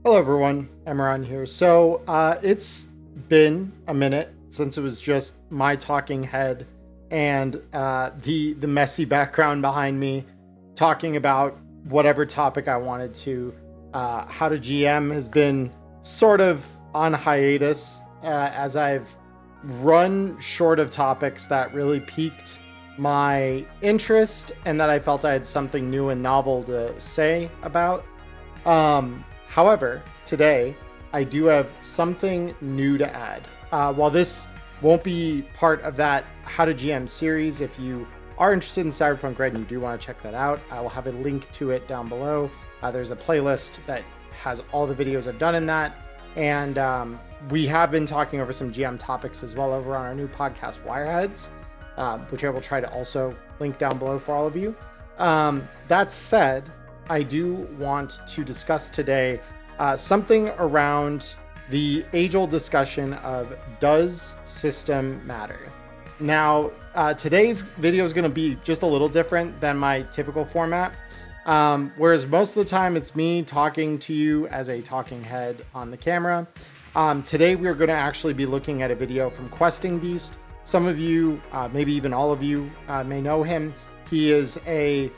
Hello everyone, Emron here. So it's been a minute since it was just my talking head and the messy background behind me talking about whatever topic I wanted to. How to GM has been sort of on hiatus as I've run short of topics that really piqued my interest and that I felt I had something new and novel to say about. However, today I do have something new to add. While this won't be part of that How to GM series, if you are interested in Cyberpunk Red and you do want to check that out, I will have a link to it down below. There's a playlist that has all the videos I've done in that. And we have been talking over some GM topics as well over on our new podcast, Wireheads, which I will try to also link down below for all of you. That said, I do want to discuss today something around the age-old discussion of does system matter? Now, today's video is going to be just a little different than my typical format. Whereas most of the time it's me talking to you as a talking head on the camera. Today we're going to actually be looking at a video from Questing Beast. Some of you, maybe even all of you, may know him. He is a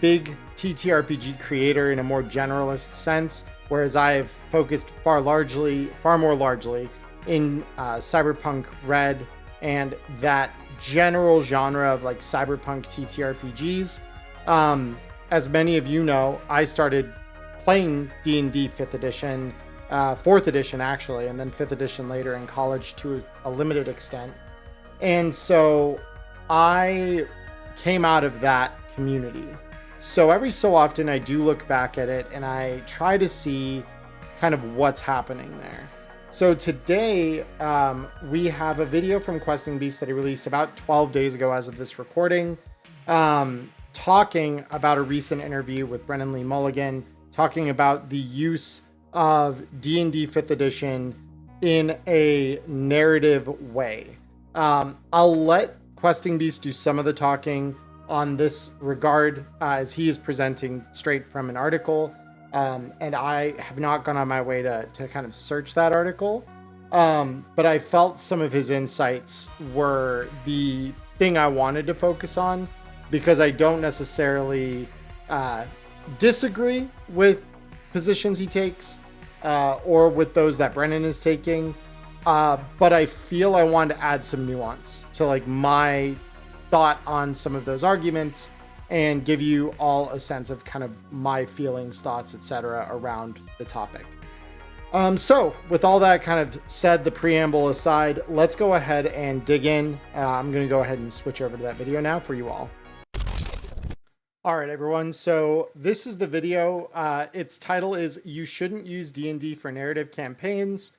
big ttrpg creator in a more generalist sense, whereas I've focused far more largely in Cyberpunk Red and that general genre of like cyberpunk ttrpgs. As many of you know, I started playing DnD 5th edition, 4th edition actually, and then 5th edition later in college to a limited extent. And so I came out of that community. So every so often I do look back at it and I try to see kind of what's happening there. So today we have a video from Questing Beast that he released about 12 days ago as of this recording, talking about a recent interview with Brennan Lee Mulligan, talking about the use of D&D 5th edition in a narrative way. I'll let Questing Beast do some of the talking on this regard, as he is presenting straight from an article, and I have not gone on my way to kind of search that article, but I felt some of his insights were the thing I wanted to focus on, because I don't necessarily disagree with positions he takes or with those that Brennan is taking, but I feel I want to add some nuance to like my thought on some of those arguments and give you all a sense of kind of my feelings, thoughts, etc. around the topic. So with all that kind of said, the preamble aside, let's go ahead and dig in. I'm going to go ahead and switch over to that video now for you all. All right, everyone. So this is the video. Its title is "You Shouldn't Use D&D for Narrative Campaigns."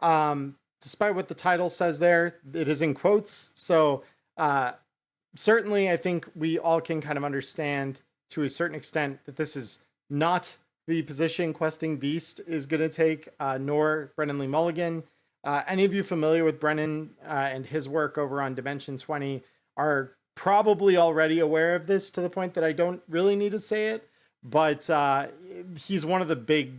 Despite what the title says there, it is in quotes. So certainly, I think we all can kind of understand to a certain extent that this is not the position Questing Beast is going to take, nor Brennan Lee Mulligan. Any of you familiar with Brennan and his work over on Dimension 20 are probably already aware of this to the point that I don't really need to say it, but he's one of the big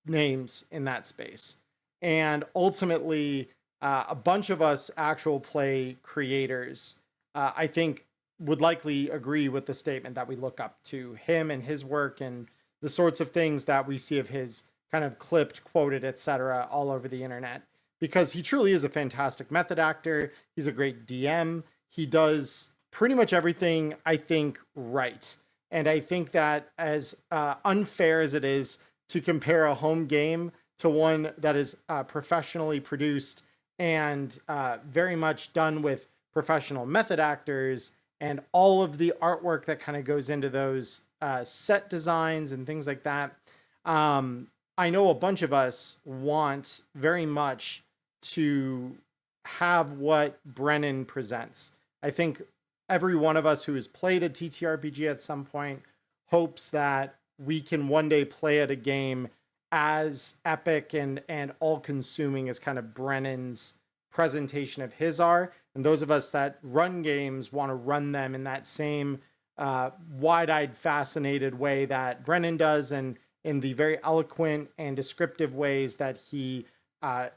names in that space. And ultimately, a bunch of us actual play creators I think would likely agree with the statement that we look up to him and his work and the sorts of things that we see of his kind of clipped, quoted, etc. all over the internet, because he truly is a fantastic method actor. He's a great DM. He does pretty much everything, I think, right. And I think that as unfair as it is to compare a home game to one that is professionally produced and very much done with professional method actors and all of the artwork that kind of goes into those set designs and things like that. I know a bunch of us want very much to have what Brennan presents. I think every one of us who has played a TTRPG at some point hopes that we can one day play at a game as epic and all-consuming as kind of Brennan's presentation of his are. And those of us that run games want to run them in that same wide-eyed, fascinated way that Brennan does, and in the very eloquent and descriptive ways that he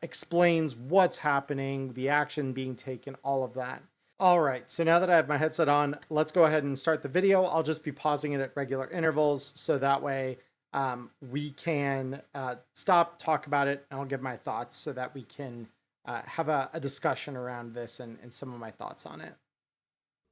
explains what's happening, the action being taken, all of that. All right, so now that I have my headset on, let's go ahead and start the video. I'll just be pausing it at regular intervals so that way we can stop, talk about it, and I'll give my thoughts so that we can have a discussion around this and some of my thoughts on it.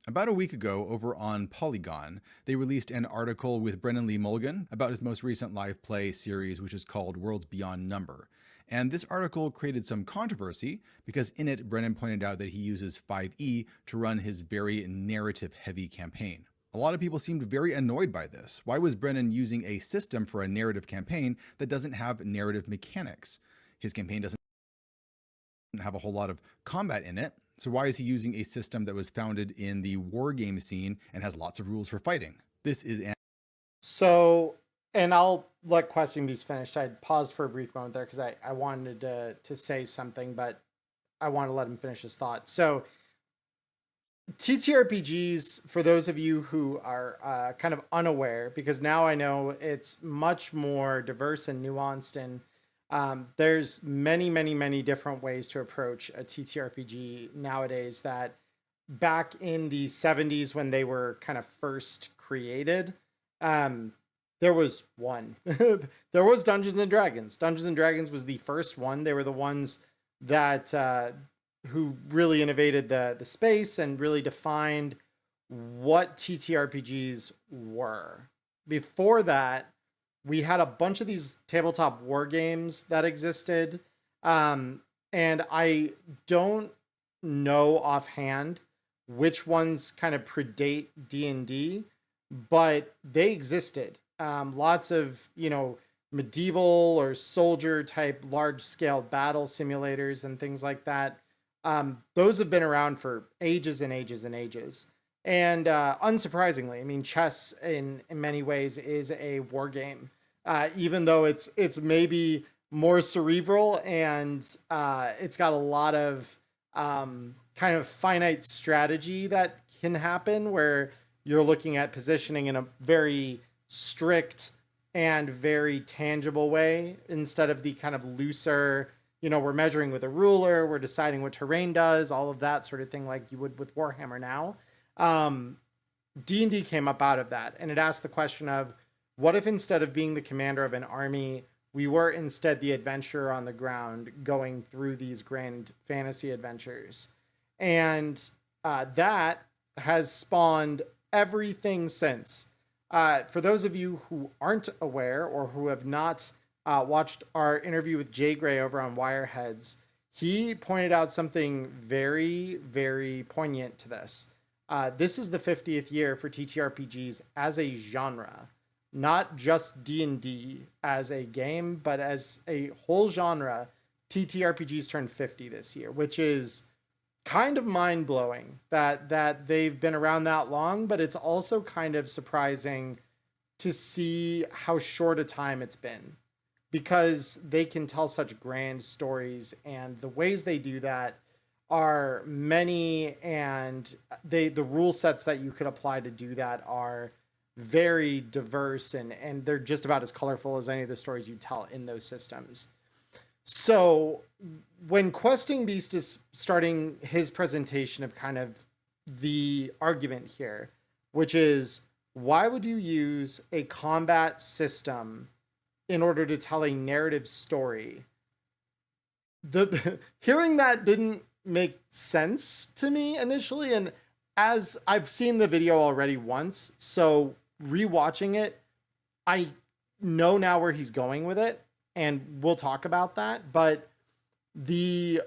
About a week ago, over on Polygon, they released an article with Brennan Mulligan about his most recent live play series, which is called Worlds Beyond Number. And this article created some controversy because in it, Brennan pointed out that he uses 5e to run his very narrative-heavy campaign. A lot of people seemed very annoyed by this. Why was Brennan using a system for a narrative campaign that doesn't have narrative mechanics? His campaign doesn't have a whole lot of combat in it. So why is he using a system that was founded in the war game scene and has lots of rules for fighting? This is So, and I'll let Questing Beast finish. I paused for a brief moment there because I wanted to say something, but I want to let him finish his thought. So, TTRPGs, for those of you who are kind of unaware, because now I know it's much more diverse and nuanced, and there's many different ways to approach a TTRPG nowadays that back in the 70s when they were kind of first created, there was one. There was Dungeons and Dragons. Dungeons and Dragons was the first one. They were the ones that who really innovated the space and really defined what TTRPGs were. Before that, we had a bunch of these tabletop war games that existed. And I don't know offhand which ones kind of predate D&D, but they existed. Lots of, medieval or soldier type large scale battle simulators and things like that. Those have been around for ages and ages and ages. And unsurprisingly, I mean, chess in many ways is a war game. Even though it's maybe more cerebral and it's got a lot of kind of finite strategy that can happen where you're looking at positioning in a very strict and very tangible way instead of the kind of looser, we're measuring with a ruler, we're deciding what terrain does, all of that sort of thing like you would with Warhammer now. D&D came up out of that, and it asked the question of, what if instead of being the commander of an army, we were instead the adventurer on the ground going through these grand fantasy adventures? And that has spawned everything since. For those of you who aren't aware or who have not watched our interview with Jay Gray over on Wireheads, he pointed out something very poignant to this. This is the 50th year for TTRPGs as a genre. Not just D&D as a game, but as a whole genre. TTRPGs turned 50 this year, which is kind of mind-blowing that they've been around that long, but it's also kind of surprising to see how short a time it's been, because they can tell such grand stories, and the ways they do that are many, and the rule sets that you could apply to do that are very diverse, and they're just about as colorful as any of the stories you tell in those systems. So when Questing Beast is starting his presentation of kind of the argument here, which is, why would you use a combat system in order to tell a narrative story? Hearing that didn't make sense to me initially, and as I've seen the video already once, so rewatching it, I know now where he's going with it, and we'll talk about that. But the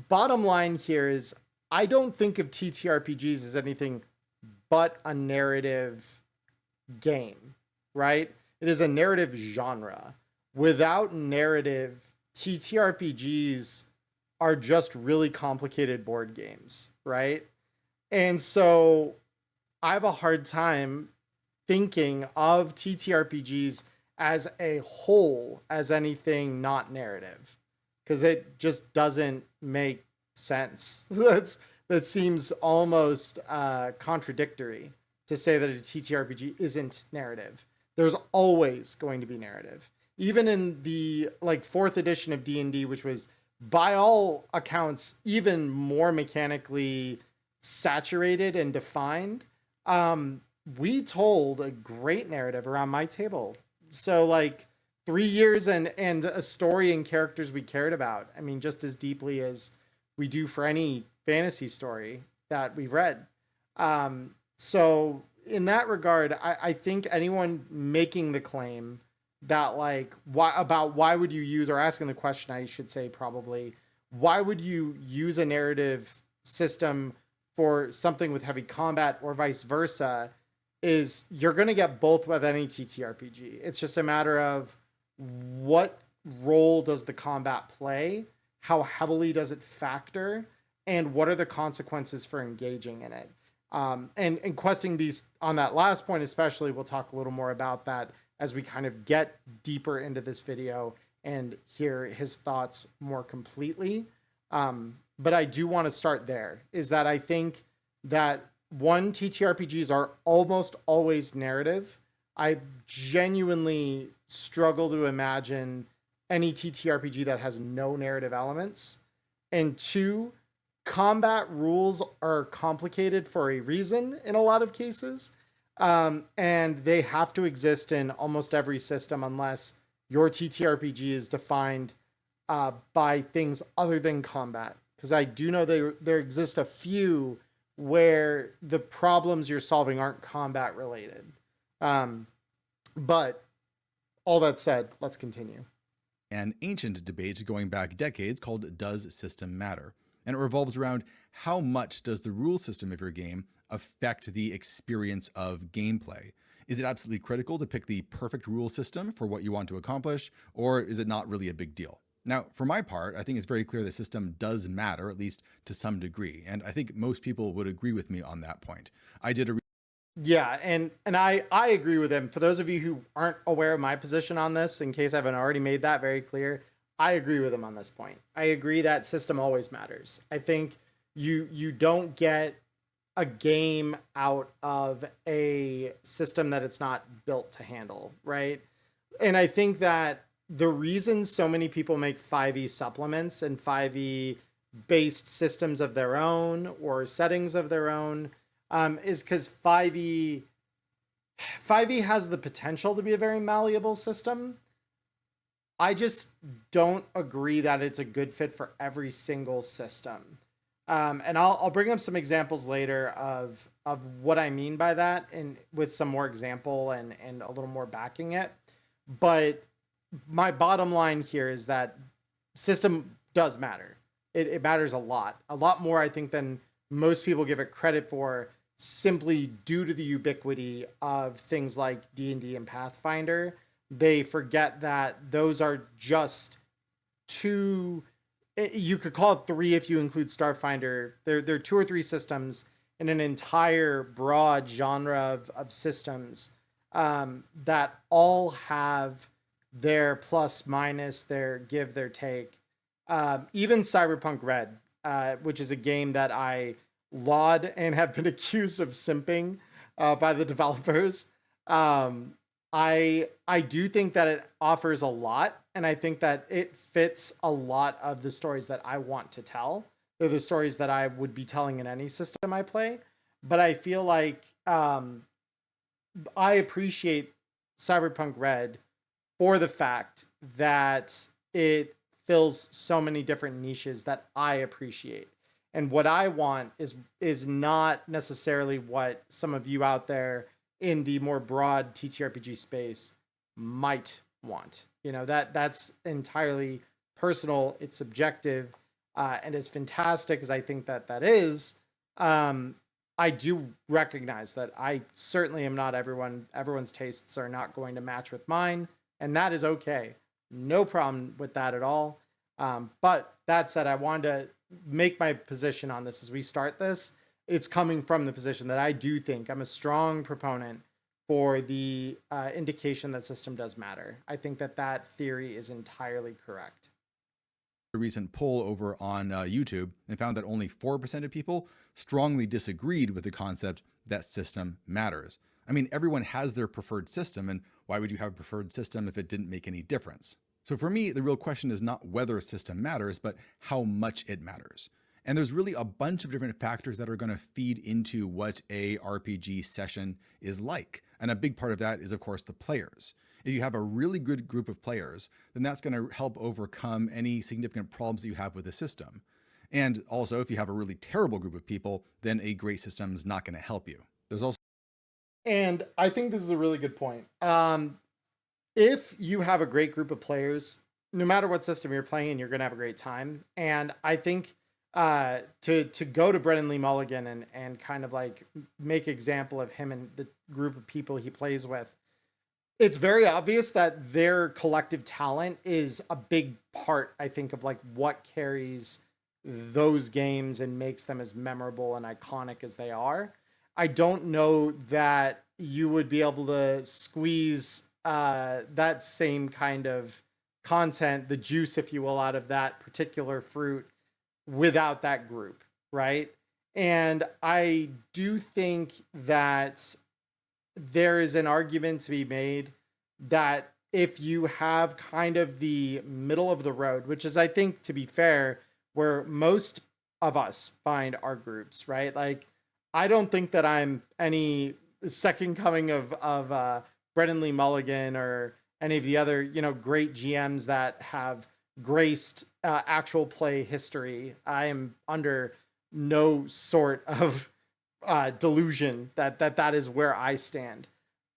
bottom line here is, I don't think of TTRPGs as anything but a narrative game, right? It is a narrative genre. Without narrative, TTRPGs are just really complicated board games, right? And so I have a hard time thinking of TTRPGs as a whole as anything not narrative, because it just doesn't make sense. That seems almost contradictory to say that a TTRPG isn't narrative. there's always going to be narrative. Even in the like fourth edition of D&D, which was by all accounts even more mechanically saturated and defined, we told a great narrative around my table. So like 3 years and a story and characters we cared about. I mean, just as deeply as we do for any fantasy story that we've read. So in that regard, I think anyone making the claim that like why would you use, or asking the question, I should say probably, why would you use a narrative system for something with heavy combat or vice versa, is you're going to get both with any TTRPG. It's just a matter of what role does the combat play, how heavily does it factor, and what are the consequences for engaging in it. And questing beast, on that last point especially, we'll talk a little more about that as we kind of get deeper into this video and hear his thoughts more completely. But I do want to start there, is that I think that one, TTRPGs are almost always narrative. I genuinely struggle to imagine any TTRPG that has no narrative elements. And two, combat rules are complicated for a reason in a lot of cases. And they have to exist in almost every system unless your TTRPG is defined by things other than combat. Because I do know there exist a few where the problems you're solving aren't combat related. But all that said, let's continue. An ancient debate going back decades called Does System Matter? And it revolves around how much does the rule system of your game affect the experience of gameplay? Is it absolutely critical to pick the perfect rule system for what you want to accomplish, or is it not really a big deal? Now, for my part, I think it's very clear the system does matter, at least to some degree, and I think most people would agree with me on that point. I did a Yeah, and I agree with him. For those of you who aren't aware of my position on this, in case I haven't already made that very clear, I agree with him on this point. I agree that system always matters. I think you don't get a game out of a system that it's not built to handle, right? And I think that the reason so many people make 5e supplements and 5e based systems of their own or settings of their own is because 5e has the potential to be a very malleable system. I just don't agree that it's a good fit for every single system. And I'll bring up some examples later of what I mean by that, and with some more example and a little more backing it. But my bottom line here is that system does matter. It matters a lot more, I think, than most people give it credit for, simply due to the ubiquity of things like D&D and Pathfinder. They forget that those are just two, you could call it three if you include Starfinder. They're two or three systems in an entire broad genre of systems that all have their plus minus, their give, their take. Even Cyberpunk Red, which is a game that I laud and have been accused of simping by the developers. I do think that it offers a lot, and I think that it fits a lot of the stories that I want to tell. They're the stories that I would be telling in any system I play. But I feel like I appreciate Cyberpunk Red for the fact that it fills so many different niches that I appreciate. And what I want is not necessarily what some of you out there in the more broad TTRPG space might want. You know, that's entirely personal. It's subjective, and as fantastic as I think that is, I do recognize that I certainly am not everyone's tastes are not going to match with mine, and that is okay. No problem with that at all. But that said, I wanted to make my position on this as we start this. It's coming from the position that I do think I'm a strong proponent for the indication that system does matter. I think that theory is entirely correct. A recent poll over on YouTube and found that only 4% of people strongly disagreed with the concept that system matters. I mean, everyone has their preferred system, and Why would you have a preferred system if it didn't make any difference? So for me, the real question is not whether a system matters, but how much it matters. And there's really a bunch of different factors that are going to feed into what a RPG session is like. And a big part of that is, of course, the players. If you have a really good group of players, then that's going to help overcome any significant problems that you have with the system. And also, if you have a really terrible group of people, then a great system is not going to help you. There's also And I think this is a really good point. If you have a great group of players, no matter what system you're playing, you're going to have a great time. And I think to go to Brennan Lee Mulligan and kind of like make example of him and the group of people he plays with, it's very obvious that their collective talent is a big part, I think, of like what carries those games and makes them as memorable and iconic as they are. I don't know that you would be able to squeeze that same kind of content, the juice, if you will, out of that particular fruit without that group, right? And I do think that there is an argument to be made that if you have kind of the middle of the road, which is, I think, to be fair, where most of us find our groups, right? Like, I don't think that I'm any second coming of Brennan Lee Mulligan or any of the other, great GMs that have graced actual play history. I am under no sort of delusion that is where I stand.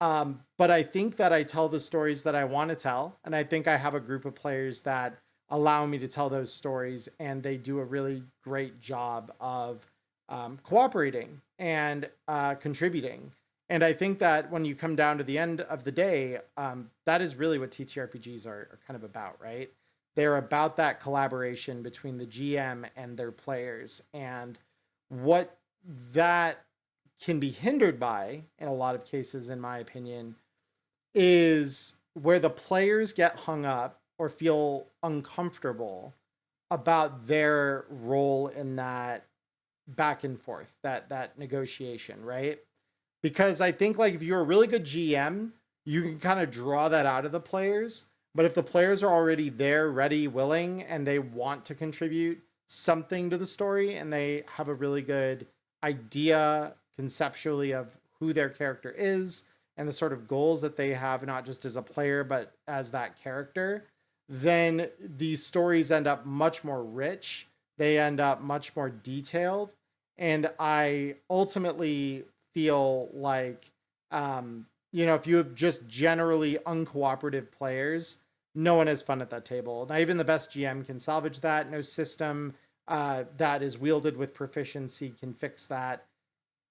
But I think that I tell the stories that I want to tell, and I think I have a group of players that allow me to tell those stories, and they do a really great job of cooperating and contributing. And I think that when you come down to the end of the day, that is really what TTRPGs are kind of about, right? They're about that collaboration between the GM and their players. And what that can be hindered by, in a lot of cases, in my opinion, is where the players get hung up or feel uncomfortable about their role in that back and forth, that negotiation, right? Because I think, like, if you're a really good GM, you can kind of draw that out of the players. But if the players are already there, ready, willing, and they want to contribute something to the story, and they have a really good idea conceptually of who their character is and the sort of goals that they have, not just as a player, but as that character, then these stories end up much more rich. They end up much more detailed. And I ultimately feel like, if you have just generally uncooperative players, no one has fun at that table. Not even the best GM can salvage that. No system that is wielded with proficiency can fix that.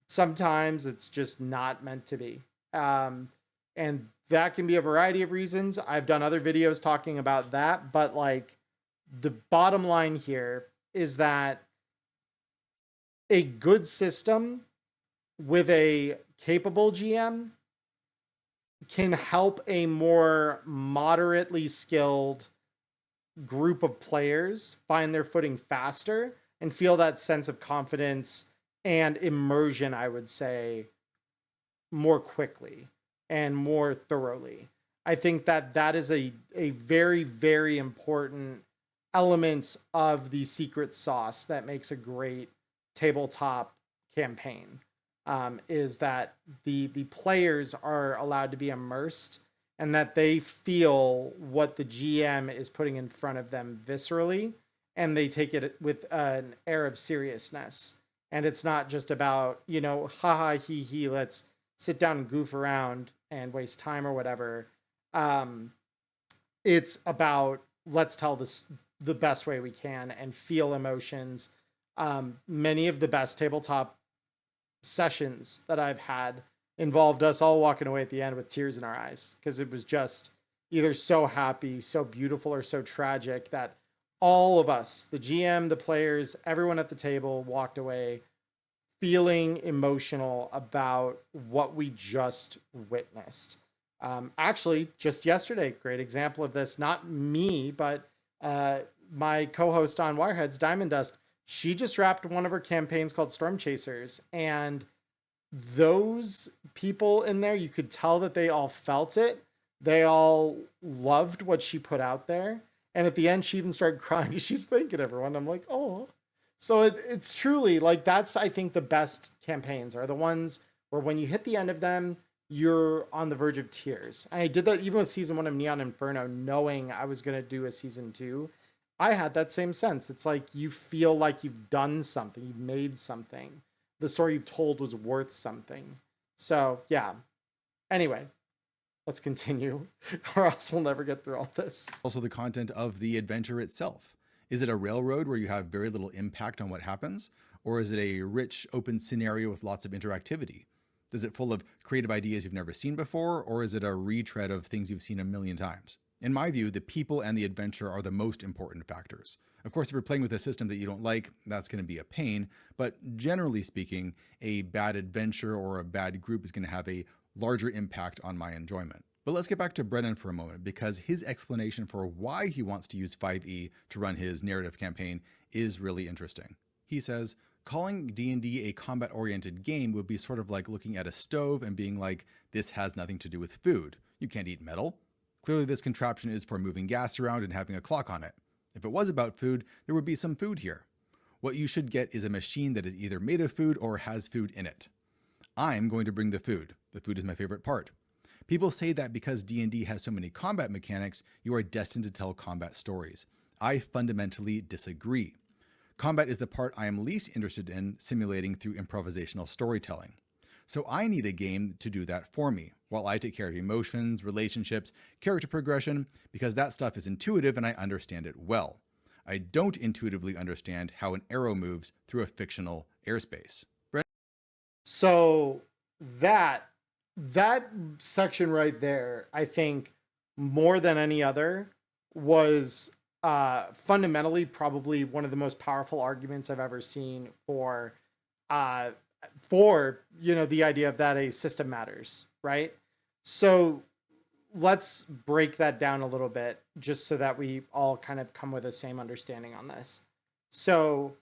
Sometimes it's just not meant to be. And that can be a variety of reasons. I've done other videos talking about that, but like the bottom line here is that a good system with a capable GM can help a more moderately skilled group of players find their footing faster and feel that sense of confidence and immersion, I would say, more quickly and more thoroughly. I think that is a very, very important element of the secret sauce that makes a great tabletop campaign, is that the players are allowed to be immersed and that they feel what the GM is putting in front of them viscerally, and they take it with an air of seriousness. And it's not just about, haha, he, let's sit down and goof around and waste time or whatever. It's about, let's tell this the best way we can and feel emotions. Many of the best tabletop sessions that I've had involved us all walking away at the end with tears in our eyes, because it was just either so happy, so beautiful, or so tragic that all of us, the GM, the players, everyone at the table, walked away feeling emotional about what we just witnessed. Actually, just yesterday, great example of this, not me, but my co-host on Wirehead's Diamond Dust, she just wrapped one of her campaigns called Storm Chasers, and those people in there, you could tell that they all felt it. They all loved what she put out there. And at the end, she even started crying as she's thanking everyone. I'm like, oh. So it's truly like that's, I think, the best campaigns are the ones where when you hit the end of them, you're on the verge of tears. And I did that even with season 1 of Neon Inferno, knowing I was going to do a season 2. I had that same sense. It's like you feel like you've done something, you've made something. The story you've told was worth something. So, yeah. Anyway, let's continue, or else we'll never get through all this. Also, the content of the adventure itself. Is it a railroad where you have very little impact on what happens? Or is it a rich, open scenario with lots of interactivity? Is it full of creative ideas you've never seen before? Or is it a retread of things you've seen a million times? In my view, the people and the adventure are the most important factors. Of course, if you're playing with a system that you don't like, that's going to be a pain. But generally speaking, a bad adventure or a bad group is going to have a larger impact on my enjoyment. But let's get back to Brennan for a moment, because his explanation for why he wants to use 5e to run his narrative campaign is really interesting. He says, calling D&D a combat-oriented game would be sort of like looking at a stove and being like, this has nothing to do with food. You can't eat metal. Clearly this contraption is for moving gas around and having a clock on it. If it was about food, there would be some food here. What you should get is a machine that is either made of food or has food in it. I'm going to bring the food. The food is my favorite part. People say that because D&D has so many combat mechanics, you are destined to tell combat stories. I fundamentally disagree. Combat is the part I am least interested in simulating through improvisational storytelling. So I need a game to do that for me, while I take care of emotions, relationships, character progression, because that stuff is intuitive and I understand it well. I don't intuitively understand how an arrow moves through a fictional airspace. So that section right there, I think, more than any other, was fundamentally probably one of the most powerful arguments I've ever seen for the idea of that a system matters, right? So let's break that down a little bit just so that we all kind of come with the same understanding on this. So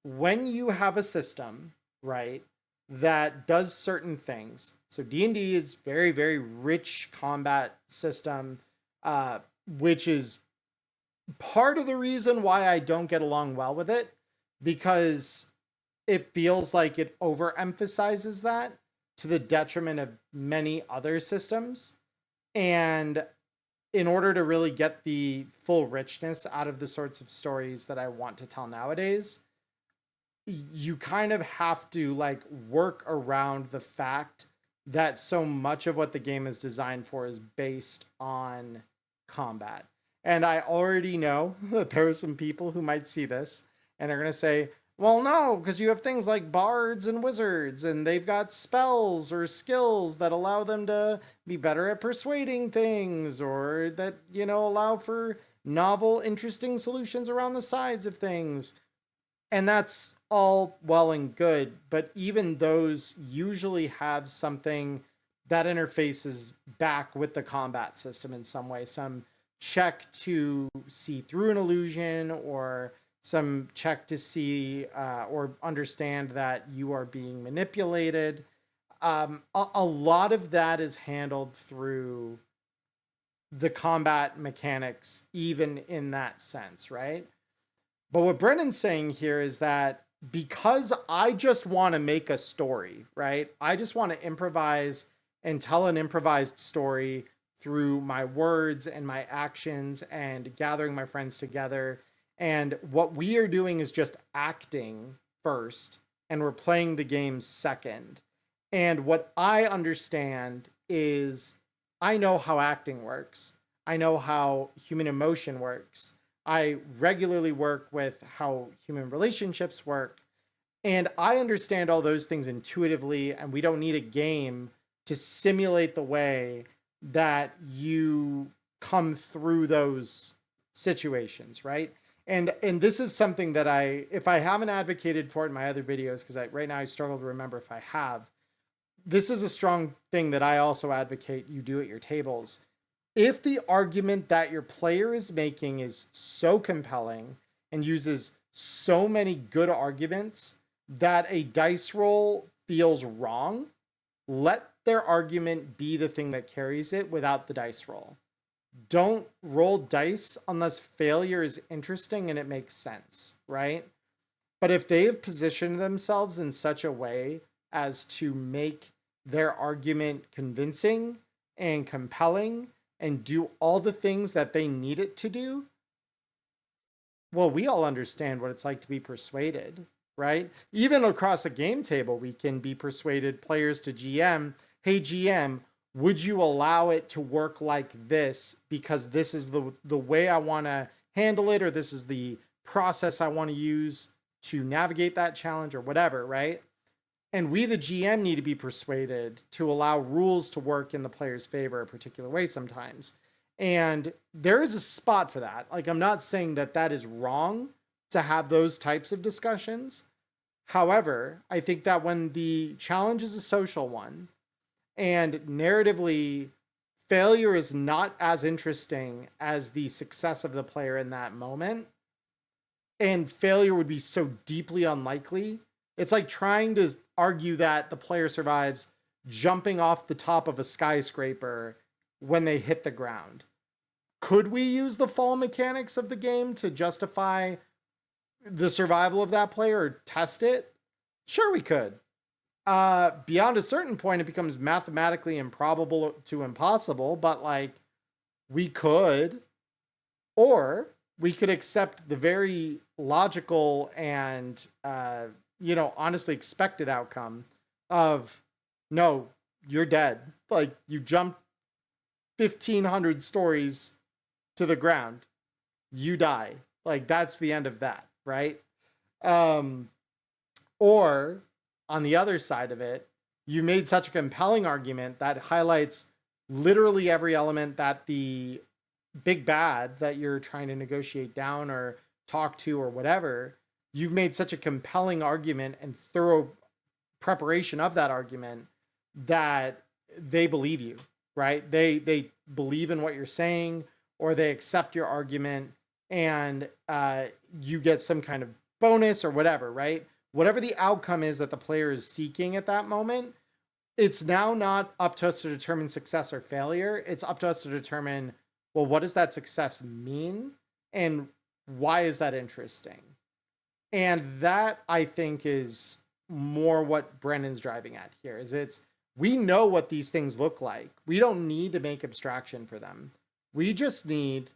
when you have a system, right, that does certain things. So D&D is very, very rich combat system, which is part of the reason why I don't get along well with it, because it feels like it overemphasizes that to the detriment of many other systems. And in order to really get the full richness out of the sorts of stories that I want to tell nowadays, you kind of have to like work around the fact that so much of what the game is designed for is based on combat. And I already know that there are some people who might see this and are going to say, well, no, because you have things like bards and wizards, and they've got spells or skills that allow them to be better at persuading things, or that, allow for novel, interesting solutions around the sides of things. And that's all well and good, but even those usually have something that interfaces back with the combat system in some way, some check to see through an illusion, or some check to see or understand that you are being manipulated. A lot of that is handled through the combat mechanics, even in that sense, right? But what Brennan's saying here is that because I just want to make a story, right? I just want to improvise and tell an improvised story through my words and my actions and gathering my friends together. And what we are doing is just acting first, and we're playing the game second. And what I understand is I know how acting works. I know how human emotion works. I regularly work with how human relationships work. And I understand all those things intuitively, and we don't need a game to simulate the way that you come through those situations, right? And this is something that if I haven't advocated for it in my other videos, because right now I struggle to remember if I have, this is a strong thing that I also advocate you do at your tables. If the argument that your player is making is so compelling and uses so many good arguments that a dice roll feels wrong, let their argument be the thing that carries it without the dice roll. Don't roll dice unless failure is interesting and it makes sense, right? But if they have positioned themselves in such a way as to make their argument convincing and compelling and do all the things that they need it to do, well, we all understand what it's like to be persuaded, right? Even across a game table, we can be persuaded, players to GM, hey, GM, would you allow it to work like this because this is the way I want to handle it, or this is the process I want to use to navigate that challenge, or whatever, right? And we, the GM, need to be persuaded to allow rules to work in the player's favor a particular way sometimes. And there is a spot for that. Like, I'm not saying that that is wrong to have those types of discussions. However, I think that when the challenge is a social one and narratively failure is not as interesting as the success of the player in that moment, and failure would be so deeply unlikely, it's like trying to argue that the player survives jumping off the top of a skyscraper when they hit the ground. Could we use the fall mechanics of the game to justify the survival of that player or test it? Sure, we could. Beyond a certain point, it becomes mathematically improbable to impossible, but like, we could. Or we could accept the very logical and honestly expected outcome of, no, you're dead. Like, you jumped 1,500 stories to the ground, you die. Like, that's the end of that, right? Or on the other side of it, you made such a compelling argument that highlights literally every element that the big bad that you're trying to negotiate down or talk to or whatever, you've made such a compelling argument and thorough preparation of that argument that they believe you, right? They believe in what you're saying, or they accept your argument, and you get some kind of bonus or whatever, right? Whatever the outcome is that the player is seeking at that moment, it's now not up to us to determine success or failure. It's up to us to determine, well, what does that success mean? And why is that interesting? And that, I think, is more what Brennan's driving at here. We know what these things look like. We don't need to make abstraction for them. We just need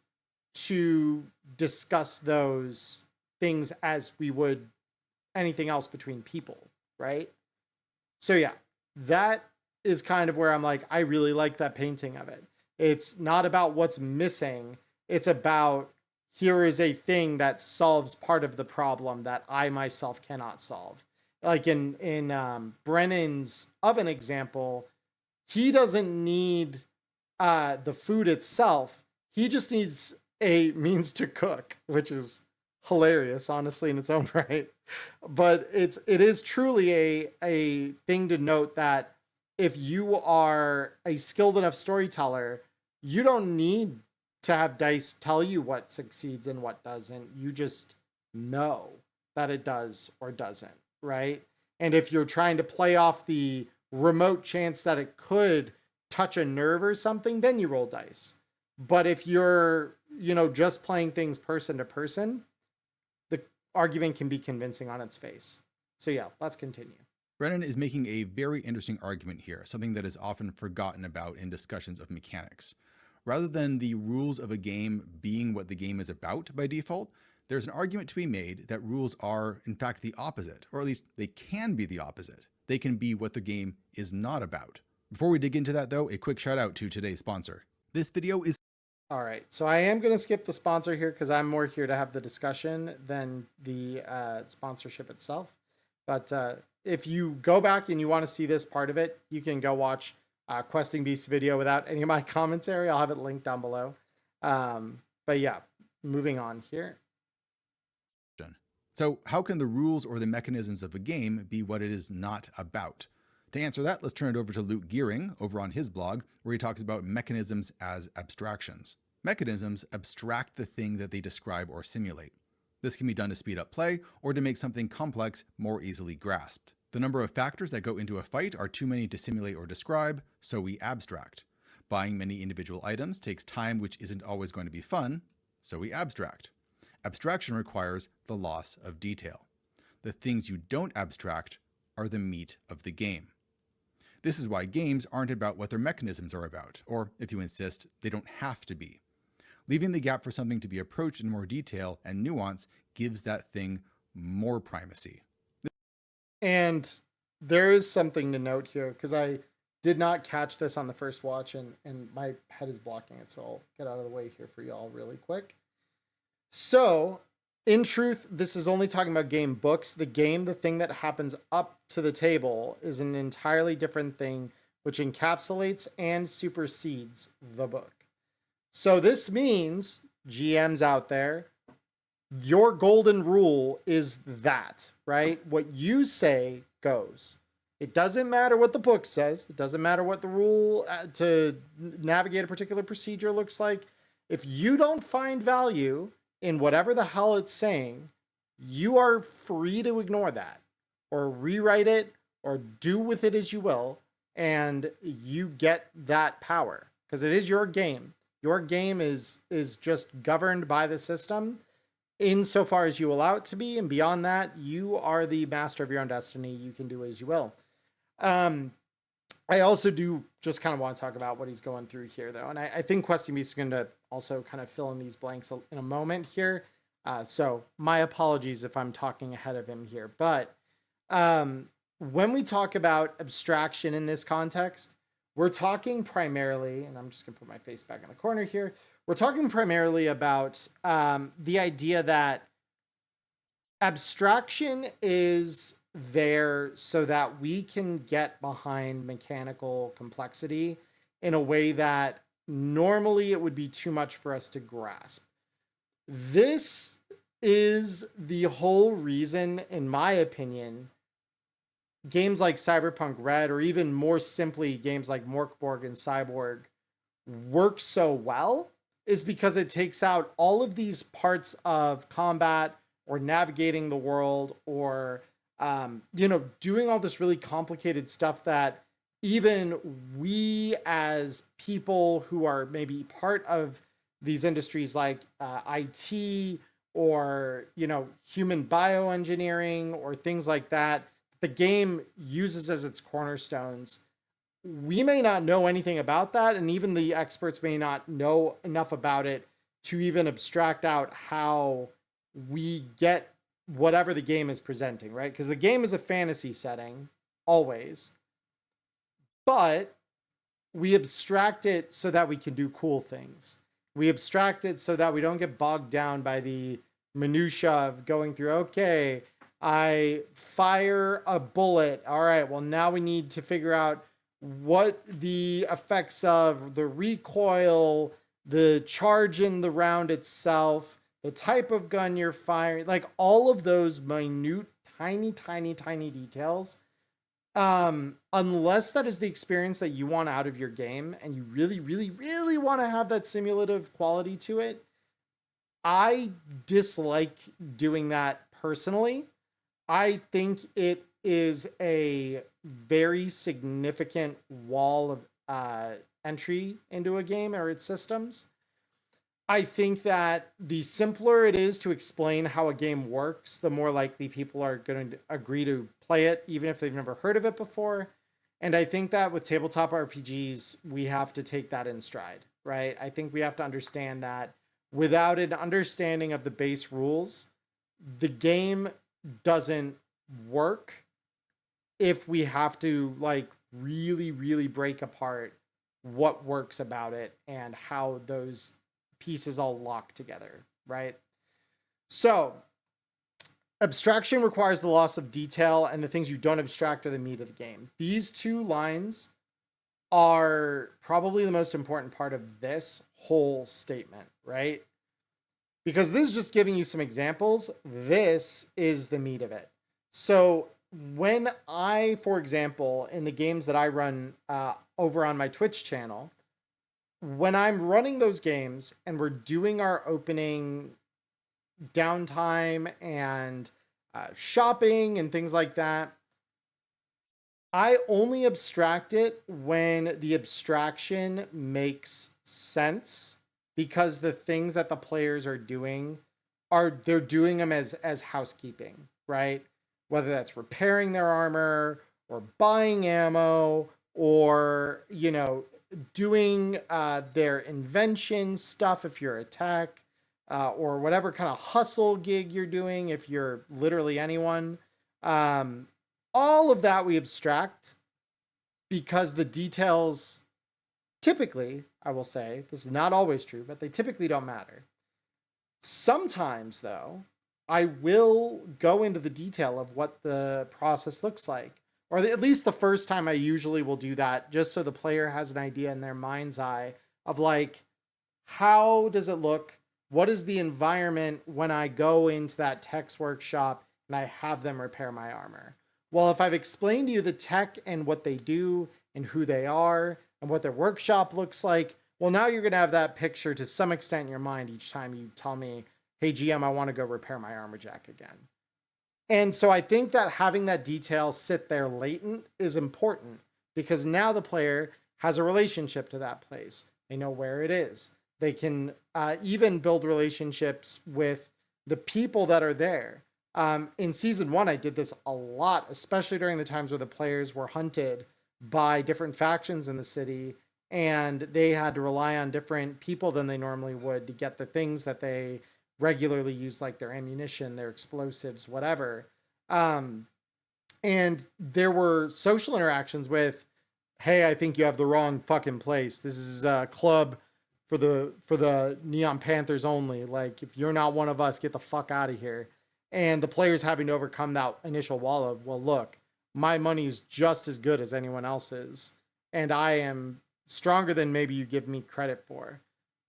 to discuss those things as we would anything else between people, right? So yeah, that is kind of where I'm like, I really like that painting of it. It's not about what's missing. It's about, here is a thing that solves part of the problem that I myself cannot solve. Like in Brennan's oven example, he doesn't need the food itself. He just needs a means to cook, which is hilarious, honestly, in its own right. But it is truly a thing to note that if you are a skilled enough storyteller, you don't need to have dice tell you what succeeds and what doesn't. You just know that it does or doesn't, right? And if you're trying to play off the remote chance that it could touch a nerve or something, then you roll dice. But if you're, just playing things person to person, the argument can be convincing on its face. So yeah, let's continue. Brennan is making a very interesting argument here, something that is often forgotten about in discussions of mechanics. Rather than the rules of a game being what the game is about by default, there's an argument to be made that rules are, in fact, the opposite, or at least they can be the opposite. They can be what the game is not about. Before we dig into that, though, a quick shout out to today's sponsor. This video is... All right, so I am going to skip the sponsor here because I'm more here to have the discussion than the sponsorship itself. But if you go back and you want to see this part of it, you can go watch Questing Beast's video without any of my commentary. I'll have it linked down below. But yeah, moving on here. So how can the rules or the mechanisms of a game be what it is not about? To answer that, let's turn it over to Luke Gearing over on his blog, where he talks about mechanisms as abstractions. Mechanisms abstract the thing that they describe or simulate. This can be done to speed up play or to make something complex more easily grasped. The number of factors that go into a fight are too many to simulate or describe, so we abstract. Buying many individual items takes time which isn't always going to be fun, so we abstract. Abstraction requires the loss of detail. The things you don't abstract are the meat of the game. This is why games aren't about what their mechanisms are about, or, if you insist, they don't have to be. Leaving the gap for something to be approached in more detail and nuance gives that thing more primacy. And there is something to note here, because I did not catch this on the first watch, and my head is blocking it, so I'll get out of the way here for y'all really quick. So, in truth, this is only talking about game books. The thing that happens up to the table, is an entirely different thing, which encapsulates and supersedes the book. So this means, GMs out there, your golden rule is that, right? What you say goes. It doesn't matter what the book says. It doesn't matter what the rule to navigate a particular procedure looks like. If you don't find value in whatever the hell it's saying, you are free to ignore that or rewrite it or do with it as you will, and you get that power because it is your game. Your game is just governed by the system insofar as you allow it to be, and beyond that, you are the master of your own destiny. You can do as you will. I also do just kind of want to talk about what he's going through here, though, and I think Questing Beast is going to also kind of fill in these blanks in a moment here. So my apologies if I'm talking ahead of him here, but when we talk about abstraction in this context, we're talking primarily, and I'm just going to put my face back in the corner here. We're talking primarily about the idea that abstraction is there so that we can get behind mechanical complexity in a way that normally it would be too much for us to grasp. This is the whole reason, in my opinion, games like Cyberpunk Red, or even more simply games like Morkborg and Cyborg, work so well, is because it takes out all of these parts of combat or navigating the world or doing all this really complicated stuff that even we as people who are maybe part of these industries like IT or human bioengineering or things like that, the game uses as its cornerstones. We may not know anything about that, and even the experts may not know enough about it to even abstract out how we get whatever the game is presenting, right? Because the game is a fantasy setting, always. But we abstract it so that we can do cool things. We abstract it so that we don't get bogged down by the minutia of going through, okay, I fire a bullet. All right, well, now we need to figure out what the effects of the recoil, the charge in the round itself, the type of gun you're firing, like all of those minute, tiny details. Unless that is the experience that you want out of your game and you really, really, really want to have that simulative quality to it, I dislike doing that personally. I think it is a very significant wall of entry into a game or its systems. I think that the simpler it is to explain how a game works, the more likely people are going to agree to play it, even if they've never heard of it before. And I think that with tabletop RPGs, we have to take that in stride, right? I think we have to understand that without an understanding of the base rules, the game doesn't work if we have to really, really break apart what works about it and how those pieces all lock together, right? So abstraction requires the loss of detail, and the things you don't abstract are the meat of the game. These two lines are probably the most important part of this whole statement, right? Because this is just giving you some examples. This is the meat of it. So when I, for example, in the games that I run over on my Twitch channel, when I'm running those games and we're doing our opening downtime and shopping and things like that, I only abstract it when the abstraction makes sense, because the things that the players are doing they're doing them as housekeeping, right? Whether that's repairing their armor or buying ammo or, doing their invention stuff if you're a tech, or whatever kind of hustle gig you're doing if you're literally anyone. Um, all of that we abstract because the details typically, I will say, this is not always true, but they typically don't matter. Sometimes, though, I will go into the detail of what the process looks like, or at least the first time I usually will do that, just so the player has an idea in their mind's eye of like, how does it look? What is the environment when I go into that tech's workshop and I have them repair my armor? Well, if I've explained to you the tech and what they do and who they are and what their workshop looks like, well, now you're going to have that picture to some extent in your mind each time you tell me, hey, GM, I want to go repair my armor jack again. And so I think that having that detail sit there latent is important, because now the player has a relationship to that place. They know where it is. They can even build relationships with the people that are there. In season 1, I did this a lot, especially during the times where the players were hunted by different factions in the city, and they had to rely on different people than they normally would to get the things that they regularly use, like their ammunition, their explosives, whatever. And there were social interactions with, hey, I think you have the wrong fucking place. This is a club for the Neon Panthers only. Like, if you're not one of us, get the fuck out of here. And the players having to overcome that initial wall of, well, look, my money's just as good as anyone else's, and I am stronger than maybe you give me credit for.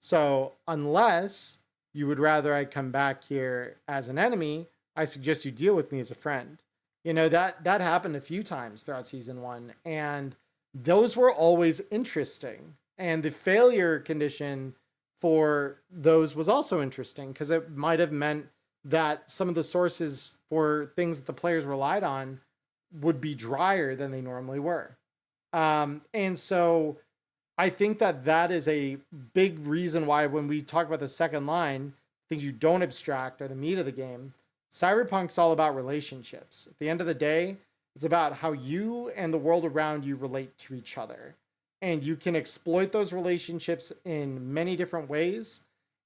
So unless you would rather I come back here as an enemy, I suggest you deal with me as a friend. That happened a few times throughout season 1, and those were always interesting. And the failure condition for those was also interesting, because it might have meant that some of the sources for things that the players relied on would be drier than they normally were. And so I think that is a big reason why when we talk about the second line, things you don't abstract are the meat of the game. Cyberpunk's all about relationships. At the end of the day, it's about how you and the world around you relate to each other. And you can exploit those relationships in many different ways,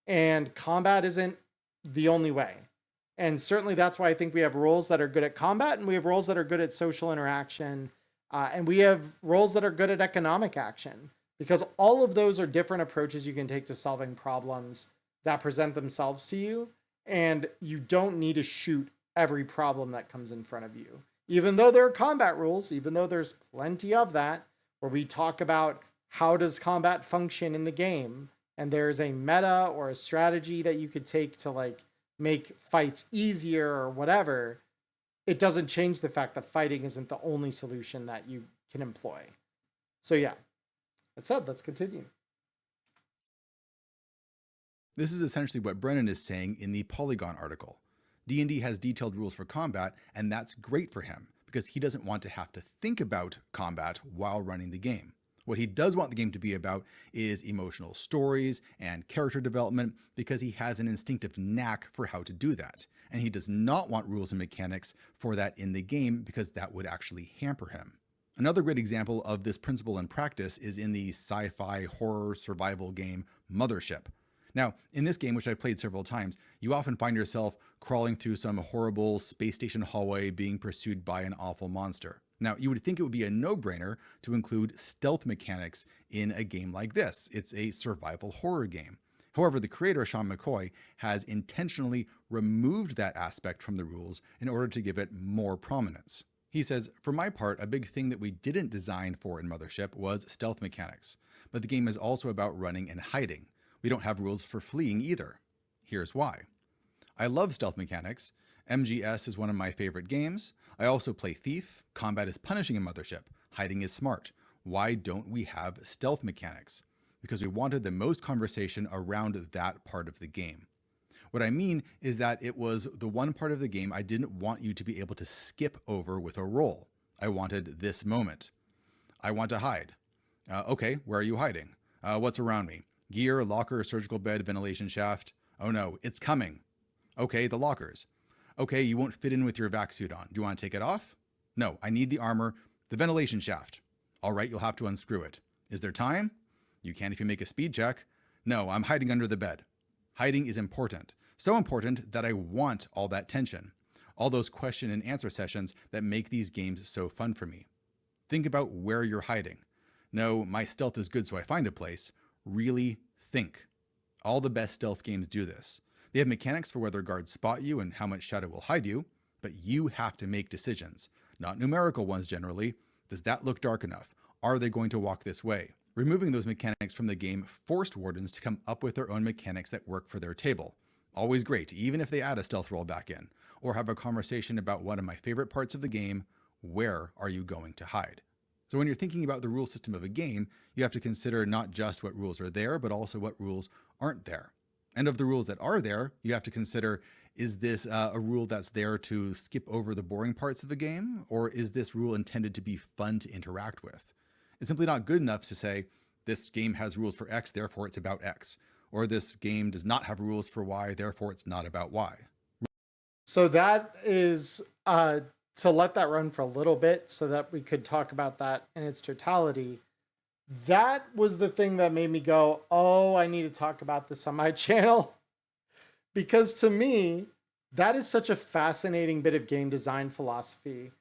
and combat isn't the only way. And certainly that's why I think we have roles that are good at combat, and we have roles that are good at social interaction, and we have roles that are good at economic action, because all of those are different approaches you can take to solving problems that present themselves to you. And you don't need to shoot every problem that comes in front of you. Even though there are combat rules, even though there's plenty of that, where we talk about how does combat function in the game, and there's a meta or a strategy that you could take to like make fights easier or whatever, it doesn't change the fact that fighting isn't the only solution that you can employ. So yeah, that said, let's continue. This is essentially what Brennan is saying in the Polygon article. D&D has detailed rules for combat, and that's great for him, because he doesn't want to have to think about combat while running the game. What he does want the game to be about is emotional stories and character development, because he has an instinctive knack for how to do that. And he does not want rules and mechanics for that in the game, because that would actually hamper him. Another great example of this principle in practice is in the sci-fi horror survival game Mothership. Now, in this game, which I've played several times, you often find yourself crawling through some horrible space station hallway being pursued by an awful monster. Now, you would think it would be a no-brainer to include stealth mechanics in a game like this. It's a survival horror game. However, the creator, Sean McCoy, has intentionally removed that aspect from the rules in order to give it more prominence. He says, for my part, a big thing that we didn't design for in Mothership was stealth mechanics, but the game is also about running and hiding. We don't have rules for fleeing either. Here's why. I love stealth mechanics. MGS is one of my favorite games. I also play Thief. Combat is punishing in Mothership. Hiding is smart. Why don't we have stealth mechanics? Because we wanted the most conversation around that part of the game. What I mean is that it was the one part of the game I didn't want you to be able to skip over with a roll. I wanted this moment. I want to hide. Okay, where are you hiding? What's around me? Gear, locker, surgical bed, ventilation shaft. Oh no, it's coming. Okay, the lockers. Okay, you won't fit in with your vac suit on. Do you want to take it off? No, I need the armor, the ventilation shaft. All right, you'll have to unscrew it. Is there time? You can if you make a speed check. No, I'm hiding under the bed. Hiding is important. So important that I want all that tension. All those question and answer sessions that make these games so fun for me. Think about where you're hiding. No, my stealth is good so I find a place. Really think. All the best stealth games do this. They have mechanics for whether guards spot you and how much shadow will hide you, but you have to make decisions. Not numerical ones generally. Does that look dark enough? Are they going to walk this way? Removing those mechanics from the game forced wardens to come up with their own mechanics that work for their table. Always great, even if they add a stealth roll back in, or have a conversation about one of my favorite parts of the game: where are you going to hide? So when you're thinking about the rule system of a game, you have to consider not just what rules are there, but also what rules aren't there. And of the rules that are there, you have to consider, is this a rule that's there to skip over the boring parts of the game? Or is this rule intended to be fun to interact with? It's simply not good enough to say, this game has rules for X, therefore it's about X. Or this game does not have rules for Y, therefore it's not about Y. So that is to let that run for a little bit so that we could talk about that in its totality. That was the thing that made me go, oh, I need to talk about this on my channel. Because to me, that is such a fascinating bit of game design philosophy.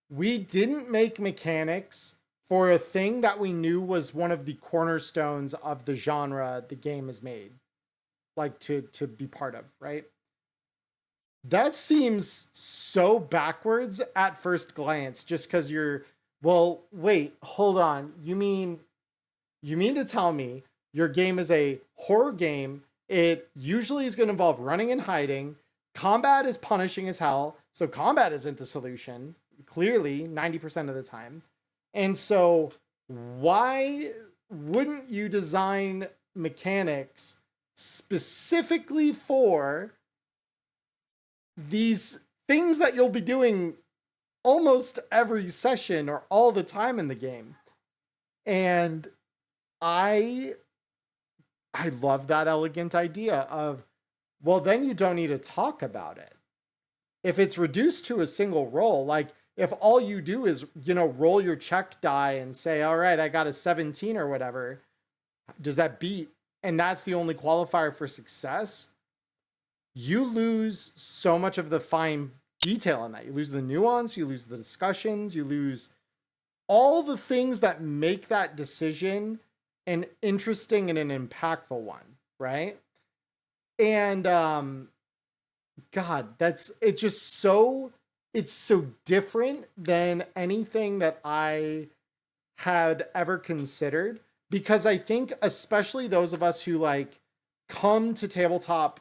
We didn't make mechanics for a thing that we knew was one of the cornerstones of the genre the game is made, like to be part of, right? That seems so backwards at first glance, just because you're, well, wait, hold on. You mean to tell me your game is a horror game? It usually is going to involve running and hiding. Combat is punishing as hell. So combat isn't the solution, clearly, 90% of the time. And so why wouldn't you design mechanics specifically for these things that you'll be doing almost every session or all the time in the game? And I love that elegant idea of, well, then you don't need to talk about it. If it's reduced to a single roll, like if all you do is, roll your check die and say, all right, I got a 17 or whatever, does that beat? And that's the only qualifier for success. You lose so much of the fine detail in that. You lose the nuance, you lose the discussions, you lose all the things that make that decision an interesting and an impactful one, right? And God, it's so different than anything that I had ever considered, because I think especially those of us who like come to tabletop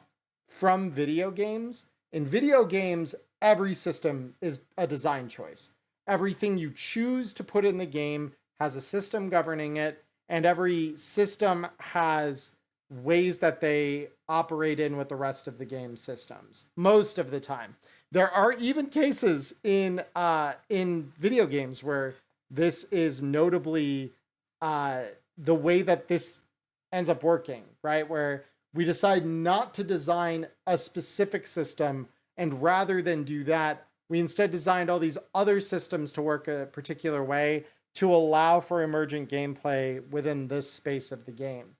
from video games, in video games, every system is a design choice. Everything you choose to put in the game has a system governing it, and every system has ways that they operate in with the rest of the game systems most of the time. There are even cases in video games where this is notably the way that this ends up working, right? Where we decide not to design a specific system, and rather than do that, we instead designed all these other systems to work a particular way to allow for emergent gameplay within this space of the game.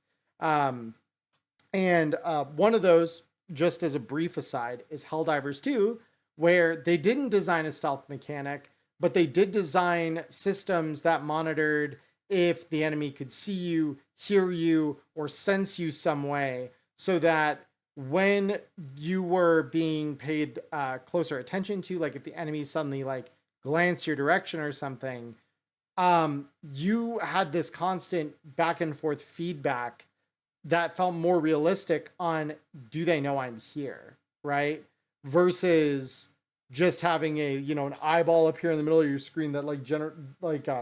And one of those, just as a brief aside, is Helldivers 2, where they didn't design a stealth mechanic, but they did design systems that monitored if the enemy could see you, hear you, or sense you some way, so that when you were being paid closer attention to, like if the enemy suddenly like glanced your direction or something, you had this constant back and forth feedback that felt more realistic on, do they know I'm here, right? Versus just having a, an eyeball appear in the middle of your screen that like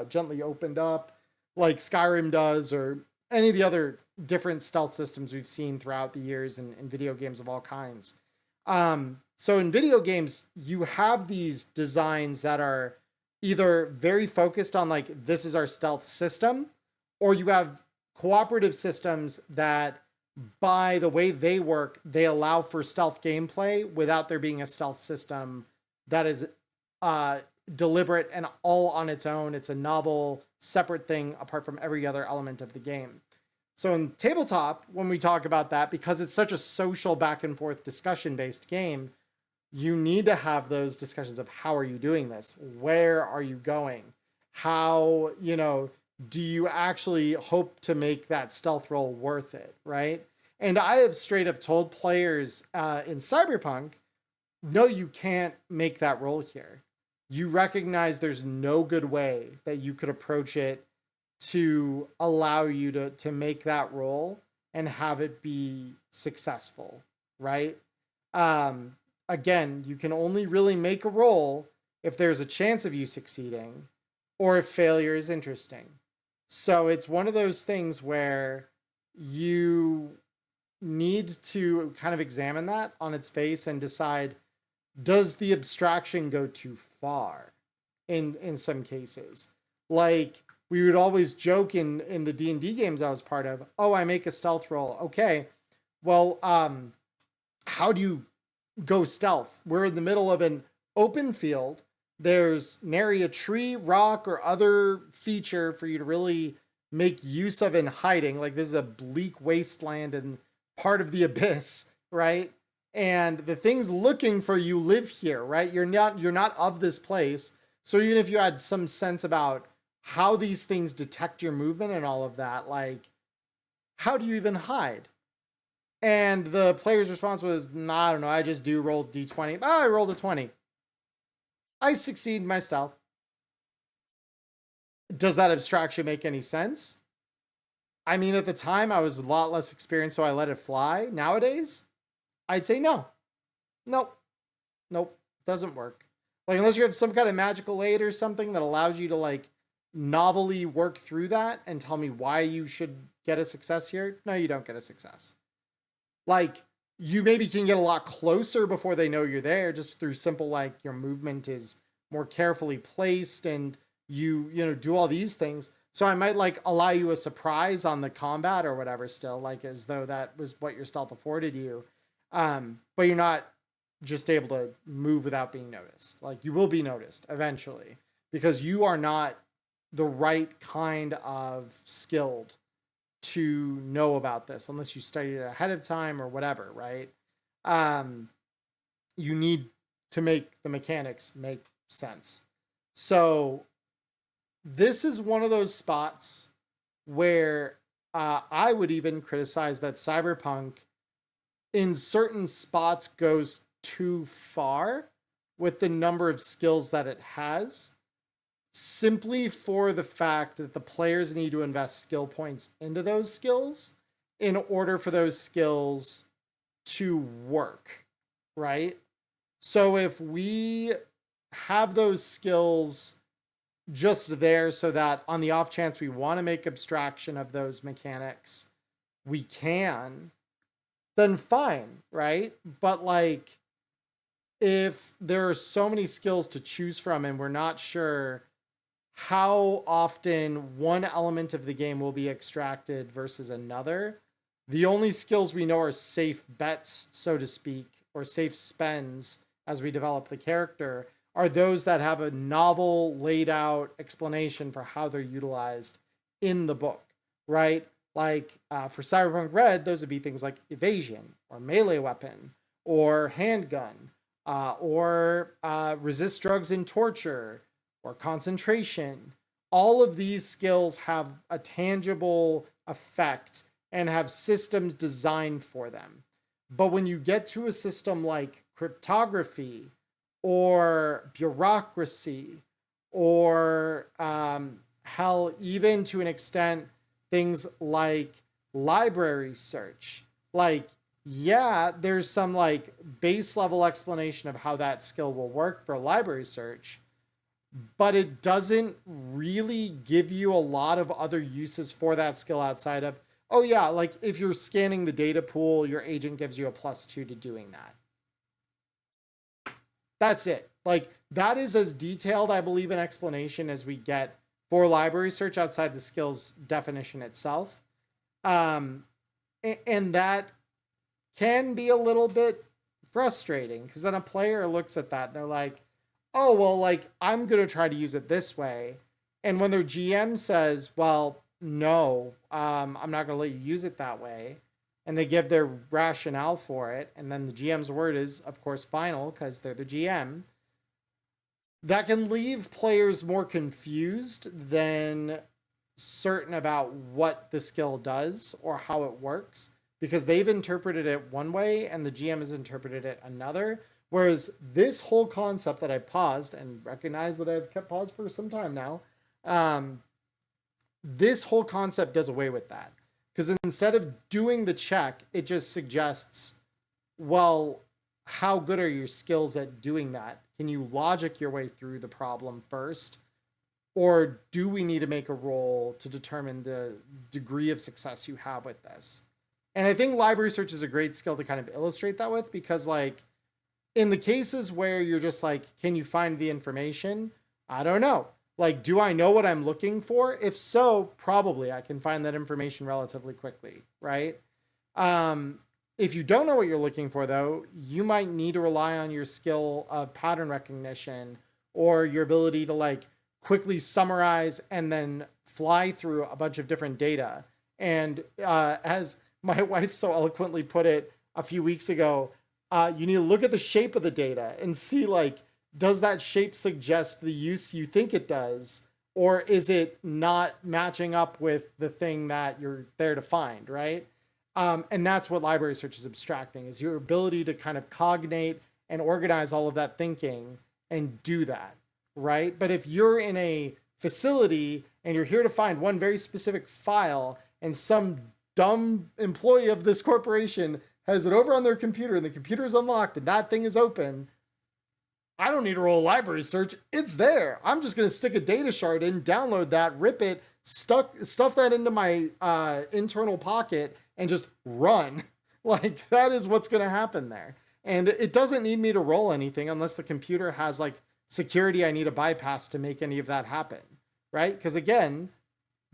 gently opened up like Skyrim does, or any of the other different stealth systems we've seen throughout the years in video games of all kinds. So in video games, you have these designs that are either very focused on like, this is our stealth system, or you have cooperative systems that, by the way they work, they allow for stealth gameplay without there being a stealth system that is deliberate and all on its own. It's a novel, separate thing apart from every other element of the game. So in tabletop, when we talk about that, because it's such a social back and forth discussion based game, you need to have those discussions of how are you doing this? Where are you going? How, do you actually hope to make that stealth roll worth it, right? And I have straight up told players in Cyberpunk, no, you can't make that roll here. You recognize there's no good way that you could approach it to allow you to make that roll and have it be successful, right? Again, you can only really make a roll if there's a chance of you succeeding or if failure is interesting. So it's one of those things where you need to kind of examine that on its face and decide, does the abstraction go too far in some cases? Like, we would always joke in the D&D games I was part of, oh, I make a stealth roll. Okay, well, how do you go stealth? We're in the middle of an open field. There's nary a tree, rock, or other feature for you to really make use of in hiding. Like, this is a bleak wasteland and part of the abyss, right? And the things looking for you live here, right? You're not of this place. So even if you had some sense about how these things detect your movement and all of that, like, how do you even hide? And the player's response was, nah, I don't know, I just do roll d20. Oh, I rolled a 20. I succeed in my stealth. Does that abstraction make any sense? I mean, at the time, I was a lot less experienced, so I let it fly. Nowadays, I'd say no. Nope. Doesn't work. Like, unless you have some kind of magical aid or something that allows you to, like, novelly work through that and tell me why you should get a success here. No, you don't get a success. Like, you maybe can get a lot closer before they know you're there, just through simple, like, your movement is more carefully placed and you do all these things. So I might, like, allow you a surprise on the combat or whatever still, like, as though that was what your stealth afforded you. But you're not just able to move without being noticed. Like, you will be noticed eventually because you are not the right kind of skilled to know about this unless you studied it ahead of time or whatever, right? You need to make the mechanics make sense. So this is one of those spots where I would even criticize that Cyberpunk in certain spots goes too far with the number of skills that it has, simply for the fact that the players need to invest skill points into those skills in order for those skills to work, right? So if we have those skills just there so that on the off chance we want to make abstraction of those mechanics, we can, then fine, right? But like, if there are so many skills to choose from and we're not sure how often one element of the game will be extracted versus another, the only skills we know are safe bets, so to speak, or safe spends as we develop the character, are those that have a novel laid out explanation for how they're utilized in the book, right? Like for Cyberpunk Red, those would be things like evasion or melee weapon or handgun or resist drugs and torture or concentration. All of these skills have a tangible effect and have systems designed for them. But when you get to a system like cryptography or bureaucracy or hell, even to an extent, things like library search, like, yeah, there's some like base level explanation of how that skill will work for library search, but it doesn't really give you a lot of other uses for that skill outside of, oh yeah, like if you're scanning the data pool, your agent gives you a +2 to doing that. That's it. Like that is as detailed, I believe, an explanation as we get for library search outside the skills definition itself. Um, and that can be a little bit frustrating because then a player looks at that and they're like, oh, well, like I'm going to try to use it this way. And when their GM says, well, no, I'm not going to let you use it that way, and they give their rationale for it, and then the GM's word is, of course, final because they're the GM, that can leave players more confused than certain about what the skill does or how it works because they've interpreted it one way and the GM has interpreted it another. Whereas this whole concept that I paused and recognize that I've kept paused for some time now, this whole concept does away with that. Because instead of doing the check, it just suggests, well, how good are your skills at doing that? Can you logic your way through the problem first? Or do we need to make a roll to determine the degree of success you have with this? And I think library search is a great skill to kind of illustrate that with, because like in the cases where you're just like, can you find the information? I don't know. Like, do I know what I'm looking for? If so, probably I can find that information relatively quickly, right? If you don't know what you're looking for, though, you might need to rely on your skill of pattern recognition or your ability to like quickly summarize and then fly through a bunch of different data. And as my wife so eloquently put it a few weeks ago, you need to look at the shape of the data and see like, does that shape suggest the use you think it does? Or is it not matching up with the thing that you're there to find, right? And that's what library search is abstracting, is your ability to kind of cognate and organize all of that thinking and do that, right? But if you're in a facility and you're here to find one very specific file and some dumb employee of this corporation has it over on their computer and the computer is unlocked and that thing is open, I don't need to roll a library search. It's there. I'm just going to stick a data shard in, download that, rip it, stuff that into my internal pocket and just run. Like that is what's going to happen there. And it doesn't need me to roll anything unless the computer has like security I need to bypass to make any of that happen, right? Because again,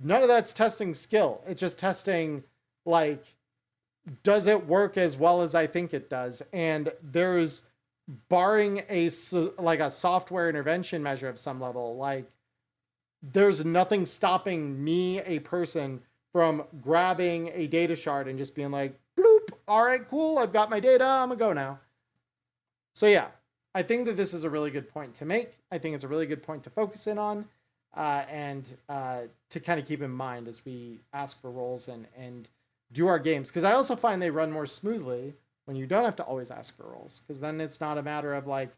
none of that's testing skill. It's just testing like, does it work as well as I think it does? And there's, barring a software intervention measure of some level, like there's nothing stopping me, a person, from grabbing a data shard and just being like, bloop, all right, cool, I've got my data, I'm gonna go now. So yeah, I think that this is a really good point to make. I think it's a really good point to focus in on and to kind of keep in mind as we ask for roles and do our games. Because I also find they run more smoothly when you don't have to always ask for rolls, because then it's not a matter of like,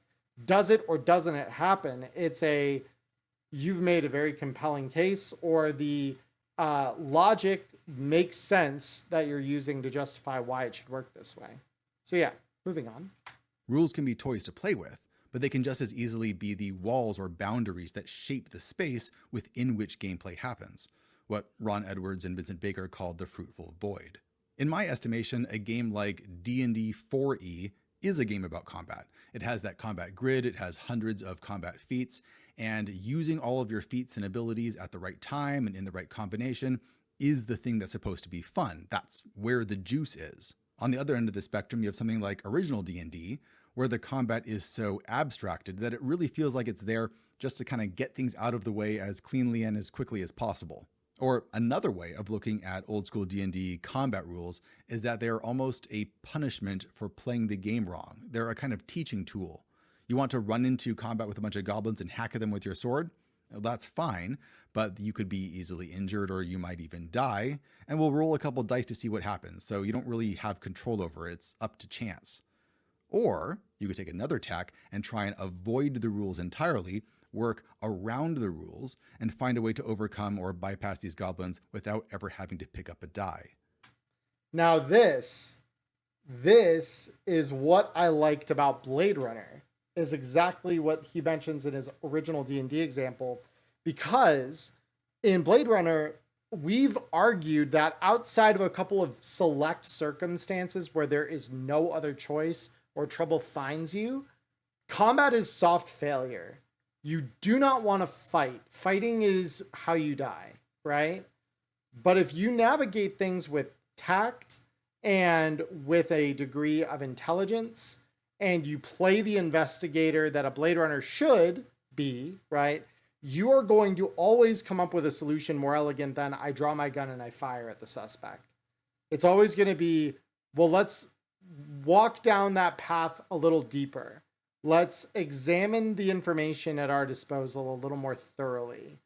does it or doesn't it happen? It's a, you've made a very compelling case, or the logic makes sense that you're using to justify why it should work this way. So yeah, moving on. Rules can be toys to play with, but they can just as easily be the walls or boundaries that shape the space within which gameplay happens, what Ron Edwards and Vincent Baker called the fruitful void. In my estimation, a game like DnD 4e is a game about combat. It has that combat grid, it has hundreds of combat feats, and using all of your feats and abilities at the right time and in the right combination is the thing that's supposed to be fun. That's where the juice is. On the other end of the spectrum, you have something like original D&D, where the combat is so abstracted that it really feels like it's there just to kind of get things out of the way as cleanly and as quickly as possible. Or another way of looking at old school D&D combat rules is that they're almost a punishment for playing the game wrong. They're a kind of teaching tool. You want to run into combat with a bunch of goblins and hack at them with your sword? Well, that's fine, but you could be easily injured or you might even die, and we'll roll a couple dice to see what happens, so you don't really have control over it. It's up to chance. Or you could take another tack and try and avoid the rules entirely, work around the rules, and find a way to overcome or bypass these goblins without ever having to pick up a die. Now this is what I liked about Blade Runner, is exactly what he mentions in his original D&D example, because in Blade Runner, we've argued that outside of a couple of select circumstances where there is no other choice or trouble finds you, combat is soft failure. You do not want to fight. Fighting is how you die, right? But if you navigate things with tact and with a degree of intelligence, and you play the investigator that a Blade Runner should be, right? You are going to always come up with a solution more elegant than I draw my gun and I fire at the suspect. It's always going to be, well, let's walk down that path a little deeper. Let's examine the information at our disposal a little more thoroughly.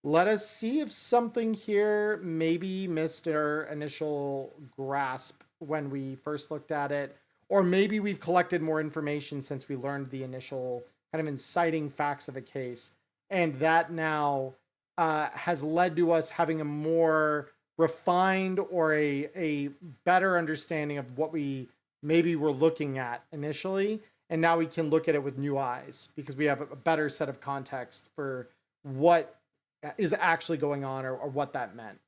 Let us see if something here maybe missed our initial grasp when we first looked at it, or maybe we've collected more information since we learned the initial kind of inciting facts of a case. And that now has led to us having a more refined or a better understanding of what we maybe were looking at initially. And now we can look at it with new eyes because we have a better set of context for what is actually going on or what that meant.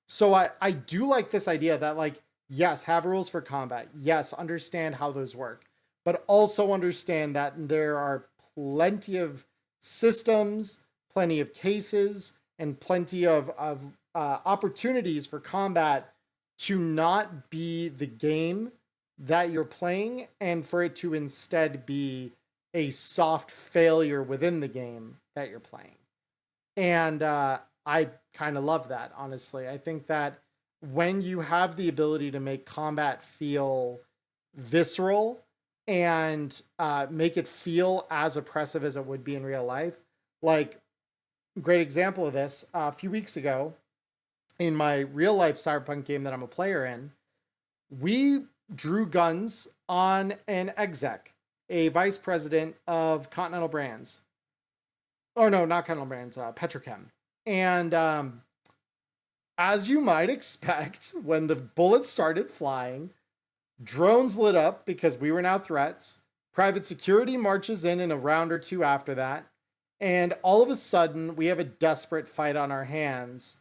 So I do like this idea that, like, yes, have rules for combat. Yes, understand how those work, but also understand that there are plenty of systems, plenty of cases, and plenty of opportunities for combat to not be the game that you're playing, and for it to instead be a soft failure within the game that you're playing. And I kind of love that, honestly. I think that when you have the ability to make combat feel visceral and make it feel as oppressive as it would be in real life, like, great example of this, a few weeks ago in my real life Cyberpunk game that I'm a player in, we drew guns on an exec, a vice president of Continental Brands. Or no, not Continental Brands, Petrochem. And as you might expect, when the bullets started flying, drones lit up because we were now threats. Private security marches in a round or two after that. And all of a sudden, we have a desperate fight on our hands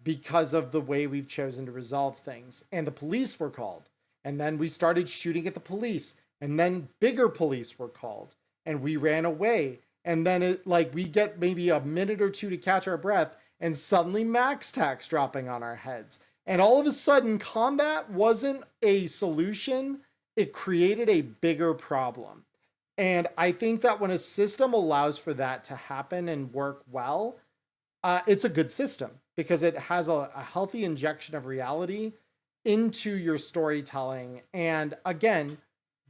because of the way we've chosen to resolve things. And the police were called. And then we started shooting at the police. And then bigger police were called. And we ran away. And then we get maybe a minute or two to catch our breath. And suddenly max tax dropping on our heads. And all of a sudden, combat wasn't a solution. It created a bigger problem. And I think that when a system allows for that to happen and work well, it's a good system because it has a healthy injection of reality into your storytelling. And again,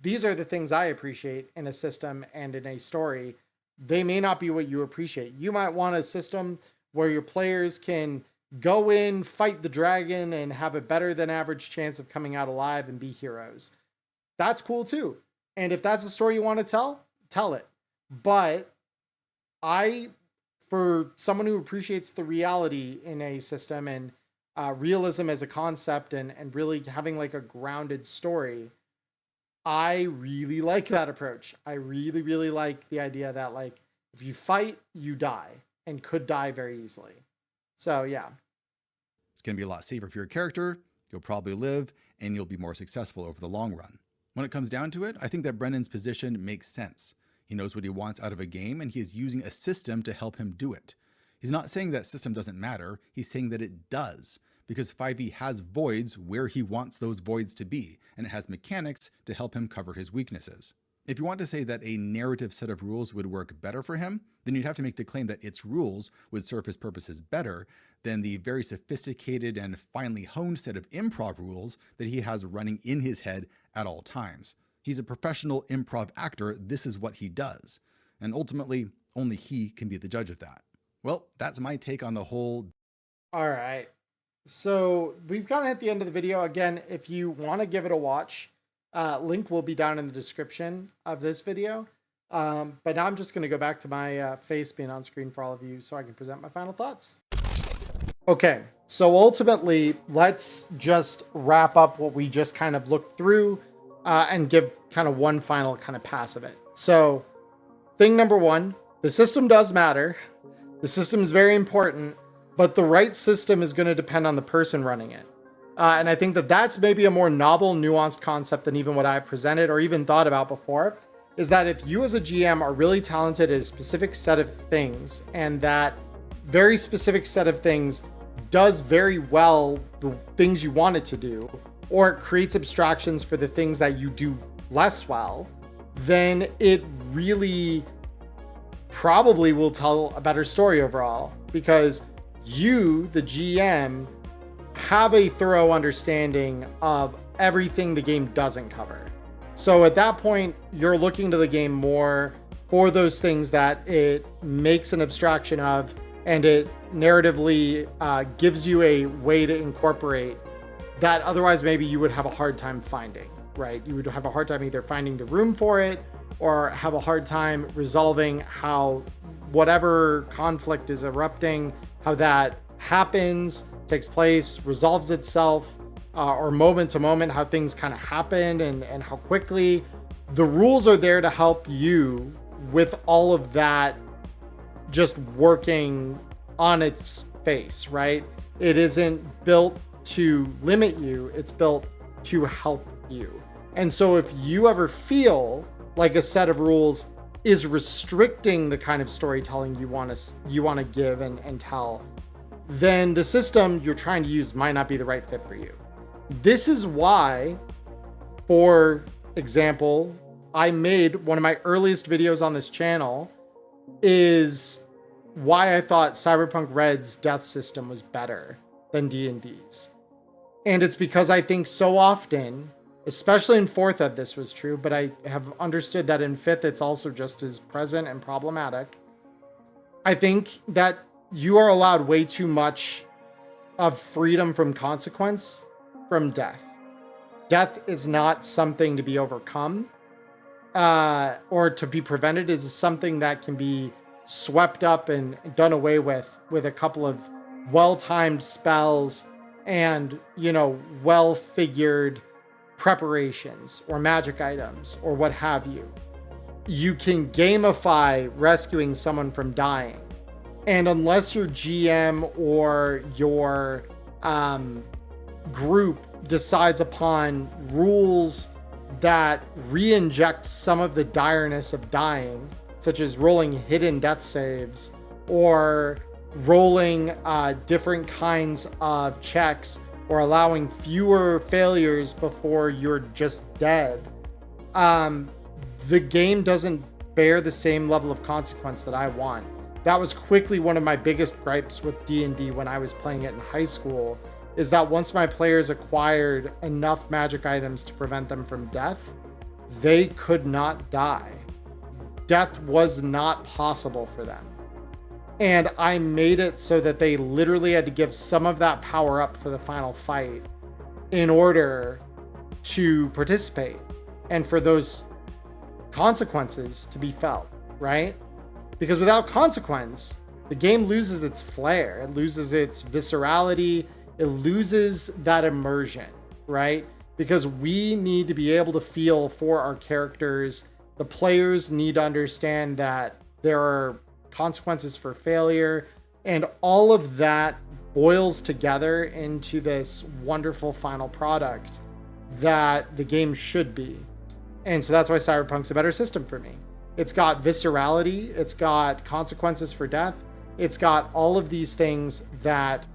these are the things I appreciate in a system and in a story. They may not be what you appreciate. You might want a system where your players can go in, fight the dragon, and have a better than average chance of coming out alive and be heroes. That's cool too. And if that's a story you want to tell it. But for someone who appreciates the reality in a system and realism as a concept and really having like a grounded story, I really like that approach. I really, really like the idea that, like, if you fight, you die and could die very easily. So yeah. It's going to be a lot safer for your character. You'll probably live and you'll be more successful over the long run. When it comes down to it, I think that Brennan's position makes sense. He knows what he wants out of a game and he is using a system to help him do it. He's not saying that system doesn't matter. He's saying that it does, because 5e has voids where he wants those voids to be, and it has mechanics to help him cover his weaknesses. If you want to say that a narrative set of rules would work better for him, then you'd have to make the claim that its rules would serve his purposes better than the very sophisticated and finely honed set of improv rules that he has running in his head at all times. He's a professional improv actor. This is what he does. And ultimately, only he can be the judge of that. Well, that's my take on the whole. All right. So we've gotten at the end of the video. Again, if you want to give it a watch, link will be down in the description of this video. But now I'm just going to go back to my face being on screen for all of you so I can present my final thoughts. Okay, so ultimately, let's just wrap up what we just kind of looked through and give kind of one final kind of pass of it. So thing number one, the system does matter. The system is very important, but the right system is going to depend on the person running it. And I think that that's maybe a more novel, nuanced concept than even what I presented or even thought about before, is that if you as a GM are really talented at a specific set of things, and that very specific set of things does very well the things you want it to do, or it creates abstractions for the things that you do less well, then it really probably will tell a better story overall, because you, the GM, have a thorough understanding of everything the game doesn't cover. So at that point, you're looking to the game more for those things that it makes an abstraction of, and it narratively gives you a way to incorporate that otherwise maybe you would have a hard time finding, right? You would have a hard time either finding the room for it, or have a hard time resolving how whatever conflict is erupting, how that happens, takes place, resolves itself, or moment to moment, how things kind of happen and how quickly. The rules are there to help you with all of that just working on its face, right? It isn't built to limit you, it's built to help you. And so if you ever feel like a set of rules is restricting the kind of storytelling you want to give and tell, then the system you're trying to use might not be the right fit for you. This is why, for example, I made one of my earliest videos on this channel is why I thought Cyberpunk Red's death system was better than D&D's. And it's because I think so often, especially in 4th ed this was true, but I have understood that in 5th it's also just as present and problematic. I think that you are allowed way too much of freedom from consequence from death. Death is not something to be overcome or to be prevented. It is something that can be swept up and done away with a couple of well-timed spells and, well-figured preparations or magic items or what have you. You can gamify rescuing someone from dying. And unless your GM or your group decides upon rules that re-inject some of the direness of dying, such as rolling hidden death saves or rolling different kinds of checks or allowing fewer failures before you're just dead, the game doesn't bear the same level of consequence that I want. That was quickly one of my biggest gripes with D&D when I was playing it in high school, is that once my players acquired enough magic items to prevent them from death, they could not die. Death was not possible for them. And I made it so that they literally had to give some of that power up for the final fight in order to participate and for those consequences to be felt, right? Because without consequence, the game loses its flair, it loses its viscerality, it loses that immersion, right? Because we need to be able to feel for our characters. The players need to understand that there are consequences for failure, and all of that boils together into this wonderful final product that the game should be. And so that's why Cyberpunk's a better system for me. It's got viscerality, it's got consequences for death, it's got all of these things that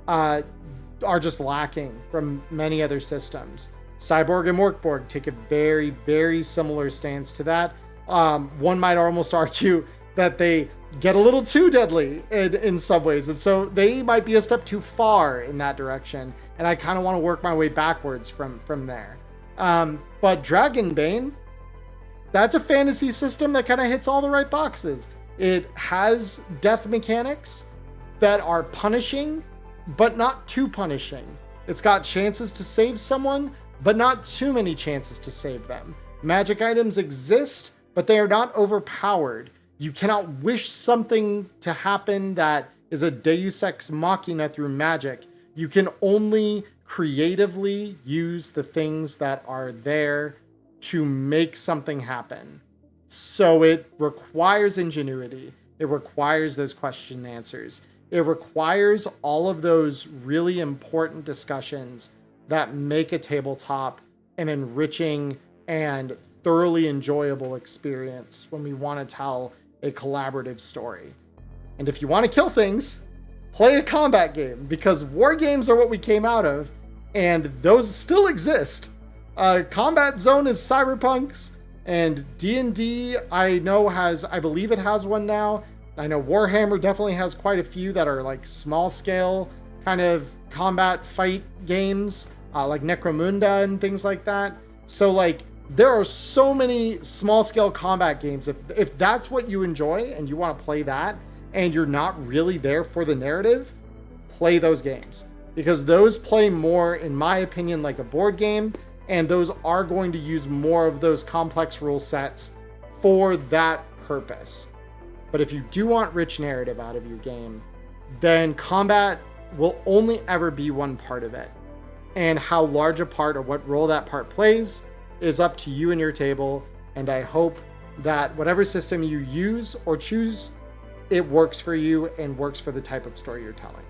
are just lacking from many other systems. Cyborg and Morkborg take a very, very similar stance to that. One might almost argue that they get a little too deadly in some ways, and so they might be a step too far in that direction, and I kind of want to work my way backwards from there. But Dragonbane, that's a fantasy system that kind of hits all the right boxes. It has death mechanics that are punishing, but not too punishing. It's got chances to save someone, but not too many chances to save them. Magic items exist, but they are not overpowered. You cannot wish something to happen that is a deus ex machina through magic. You can only creatively use the things that are there to make something happen. So it requires ingenuity. It requires those question and answers. It requires all of those really important discussions that make a tabletop an enriching and thoroughly enjoyable experience when we want to tell a collaborative story. And if you want to kill things, play a combat game, because war games are what we came out of, and those still exist. Combat Zone is Cyberpunk's, and D&D I believe it has one now. I know Warhammer definitely has quite a few that are like small scale kind of combat fight games, like Necromunda and things like that. So like there are so many small scale combat games. If that's what you enjoy and you want to play that and you're not really there for the narrative, play those games, because those play more, in my opinion, like a board game, and those are going to use more of those complex rule sets for that purpose. But if you do want rich narrative out of your game, then combat will only ever be one part of it. And how large a part or what role that part plays is up to you and your table. And I hope that whatever system you use or choose, it works for you and works for the type of story you're telling.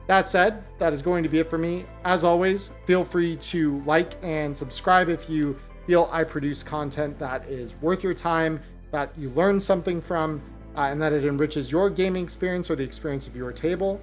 That said, that is going to be it for me. As always, feel free to like and subscribe if you feel I produce content that is worth your time, that you learn something from, and that it enriches your gaming experience or the experience of your table.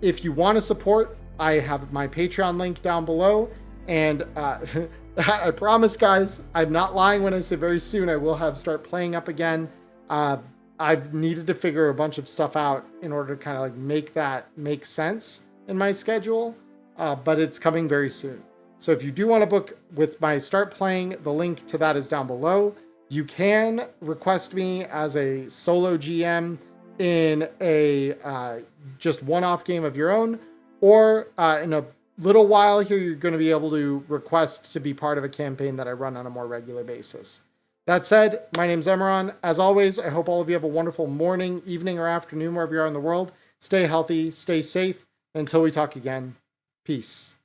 If you want to support, I have my Patreon link down below. And I promise, guys, I'm not lying when I say very soon I will start playing up again. I've needed to figure a bunch of stuff out in order to kind of like make that make sense in my schedule, but it's coming very soon. So if you do want to book with my Start Playing, the link to that is down below. You can request me as a solo GM in a just one-off game of your own, or in a little while here, you're going to be able to request to be part of a campaign that I run on a more regular basis. That said, my name's Emeron. As always, I hope all of you have a wonderful morning, evening, or afternoon wherever you are in the world. Stay healthy, stay safe. Until we talk again, peace.